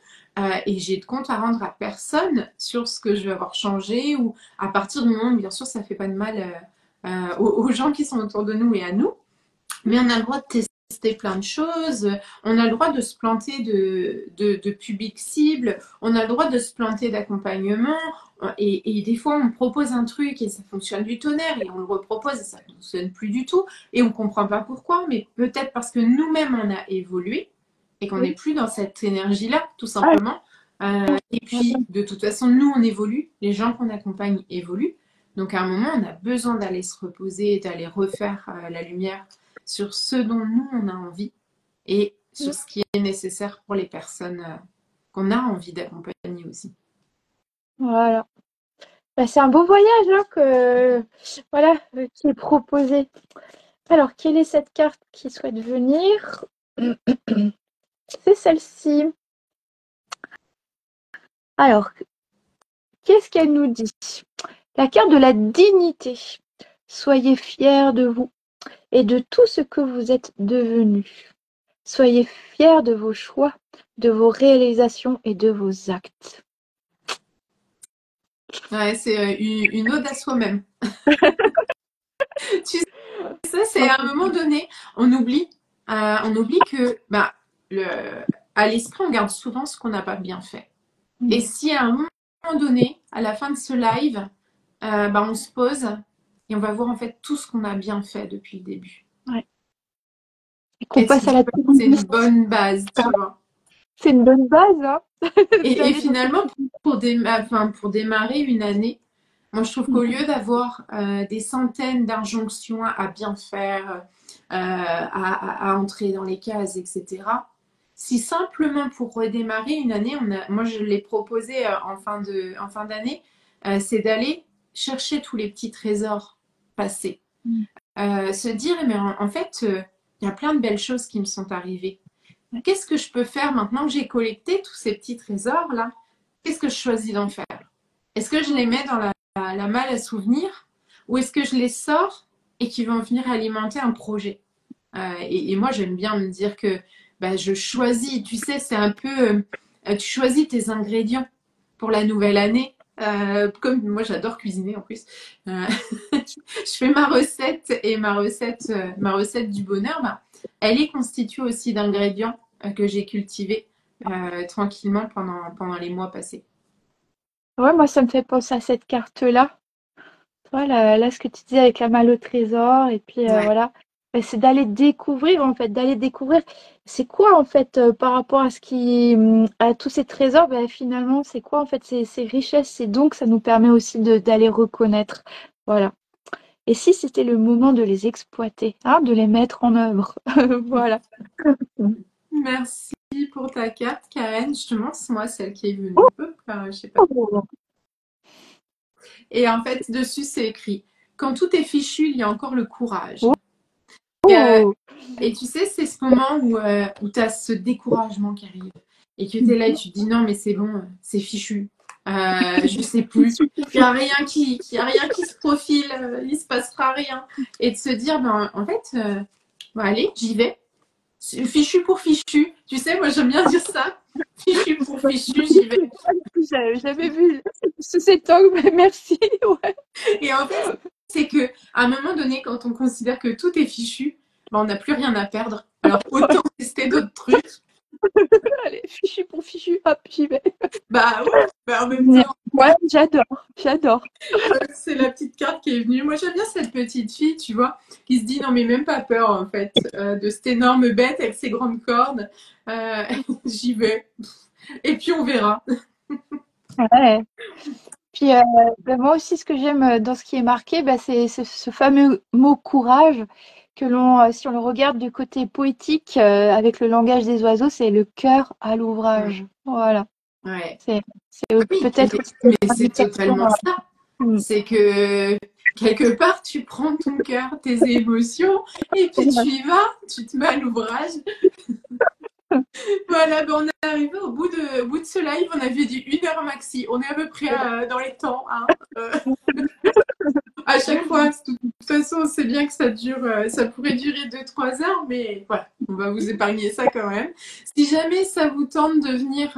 et j'ai de compte à rendre à personne sur ce que je vais avoir changé, ou à partir du moment où, bien sûr, ça ne fait pas de mal aux gens qui sont autour de nous et à nous. Mais on a le droit de tester plein de choses, on a le droit de se planter de public cible, on a le droit de se planter d'accompagnement, et des fois on propose un truc et ça fonctionne du tonnerre, et on le repropose et ça ne fonctionne plus du tout, et on ne comprend pas pourquoi, mais peut-être parce que nous-mêmes on a évolué, et qu'on n'est Oui. plus dans cette énergie-là, tout Ah, simplement. Et puis, de toute façon, nous, on évolue, les gens qu'on accompagne évoluent. Donc, à un moment, on a besoin d'aller se reposer et d'aller refaire la lumière sur ce dont nous, on a envie et sur ce qui est nécessaire pour les personnes qu'on a envie d'accompagner aussi. voilà. Bah, c'est un beau voyage hein, voilà, qui est proposé. Alors, quelle est cette carte qui souhaite venir? C'est celle-ci. Alors, qu'est-ce qu'elle nous dit? La carte de la dignité. Soyez fiers de vous et de tout ce que vous êtes devenus. Soyez fiers de vos choix, de vos réalisations et de vos actes. Ouais, c'est une ode à soi-même. Tu sais, c'est à un moment donné, on oublie que bah, à l'esprit, on garde souvent ce qu'on n'a pas bien fait. Et si à un moment donné, à la fin de ce live, bah, on se pose et on va voir en fait tout ce qu'on a bien fait depuis le début. Ouais. Et qu'on Et passe à la c'est une bonne base, tu vois. C'est une bonne base, hein. Et finalement, pour démarrer une année, moi je trouve qu'au lieu d'avoir des centaines d'injonctions à bien faire, à entrer dans les cases, etc., si simplement pour redémarrer une année, moi je l'ai proposé en fin d'année, c'est d'aller chercher tous les petits trésors passés. Se dire, mais en fait, il y a plein de belles choses qui me sont arrivées. Qu'est-ce que je peux faire maintenant que j'ai collecté tous ces petits trésors-là? Qu'est-ce que je choisis d'en faire? Est-ce que je les mets dans la malle à souvenirs ou est-ce que je les sors et qui vont venir alimenter un projet? Et moi, j'aime bien me dire que bah, je choisis, tu sais, c'est un peu, tu choisis tes ingrédients pour la nouvelle année. Comme moi, j'adore cuisiner en plus. Euh, je fais ma recette et ma recette du bonheur, bah, elle est constituée aussi d'ingrédients que j'ai cultivés tranquillement pendant les mois passés. Ouais, moi, ça me fait penser à cette carte-là. Voilà, là, ce que tu disais avec la malle au trésor, et puis Ouais. voilà. Ben, c'est d'aller découvrir, en fait, d'aller découvrir c'est quoi, en fait, par rapport à à tous ces trésors, ben, finalement, c'est quoi, en fait, ces richesses, ces dons que ça nous permet aussi d'aller reconnaître. Voilà. Et si c'était le moment de les exploiter, hein, de les mettre en œuvre. Voilà. Merci pour ta carte, Karen. Je te montre, moi, celle qui est venue. Hop là, je sais pas. Oh, Et en fait, dessus, c'est écrit: quand tout est fichu, il y a encore le courage. Et, oh. et tu sais, c'est ce moment où tu as ce découragement qui arrive. Et que tu es là et tu te dis non, mais c'est bon, c'est fichu. Je sais plus. Il n'y a rien y a rien qui se profile, il se passera rien. Et de se dire, ben, en fait, ben, allez, j'y vais. Fichu pour fichu. Tu sais, moi j'aime bien dire ça. Fichu pour fichu, j'y vais. J'avais jamais vu sous cet angle, mais merci. Ouais. Et en fait, c'est que à un moment donné, quand on considère que tout est fichu, ben, on n'a plus rien à perdre. Alors autant tester d'autres trucs. Allez, fichu pour fichu, hop, j'y vais. Bah ouais, bah en même temps, Ouais, j'adore, j'adore. c'est la petite carte qui est venue. Moi j'aime bien cette petite fille, tu vois, qui se dit non mais même pas peur en fait de cette énorme bête avec ses grandes cornes. Euh, J'y vais. Et puis on verra. Ouais. Puis bah, moi aussi, ce que j'aime dans ce qui est marqué, bah, c'est ce fameux mot courage que si on le regarde du côté poétique, avec le langage des oiseaux, c'est le cœur à l'ouvrage. Voilà. Ouais. C'est Oui, peut-être aussi une mais c'est invitation. totalement ça. C'est que quelque part, tu prends ton cœur, tes émotions, et puis tu y vas, tu te mets à l'ouvrage. Voilà, ben on est arrivé au bout de ce live. On avait dit 1 heure maxi. On est à peu près dans les temps. Hein. À chaque fois, de toute façon, on sait bien que ça dure, ça pourrait durer 2 3 heures, mais voilà, on va vous épargner ça quand même. Si jamais ça vous tente de venir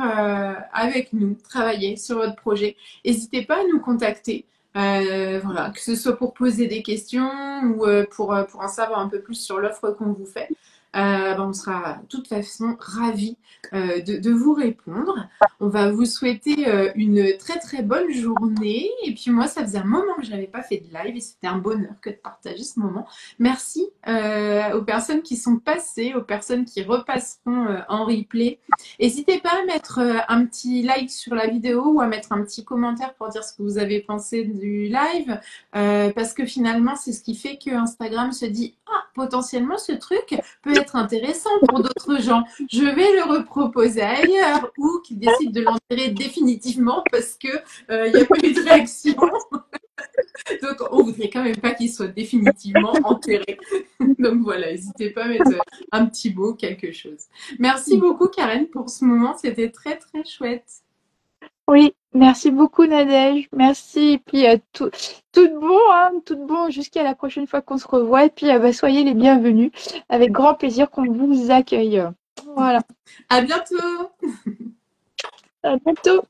avec nous travailler sur votre projet, n'hésitez pas à nous contacter. Voilà, que ce soit pour poser des questions ou pour en savoir un peu plus sur l'offre qu'on vous fait. Ben, on sera de toute façon ravis de vous répondre. On va vous souhaiter une très très bonne journée. Et puis moi, ça faisait un moment que je n'avais pas fait de live et c'était un bonheur que de partager ce moment. Merci aux personnes qui sont passées, aux personnes qui repasseront en replay. N'hésitez pas à mettre un petit like sur la vidéo ou à mettre un petit commentaire pour dire ce que vous avez pensé du live. Parce que finalement, c'est ce qui fait que Instagram se dit « Ah, potentiellement, ce truc peut être intéressant pour d'autres gens. Je vais le reproposer ailleurs ou qu'ils décident de l'enterrer définitivement parce que il n'y a pas eu de réaction. Donc, on voudrait quand même pas qu'il soit définitivement enterré. Donc voilà, n'hésitez pas à mettre un petit mot, quelque chose. Merci beaucoup, Karen, pour ce moment. C'était très, très chouette. Oui, merci beaucoup Nadège, merci. Et puis tout de bon, hein, tout de bon jusqu'à la prochaine fois qu'on se revoit. Et puis bah, soyez les bienvenus, avec grand plaisir qu'on vous accueille. Voilà, À bientôt! à bientôt.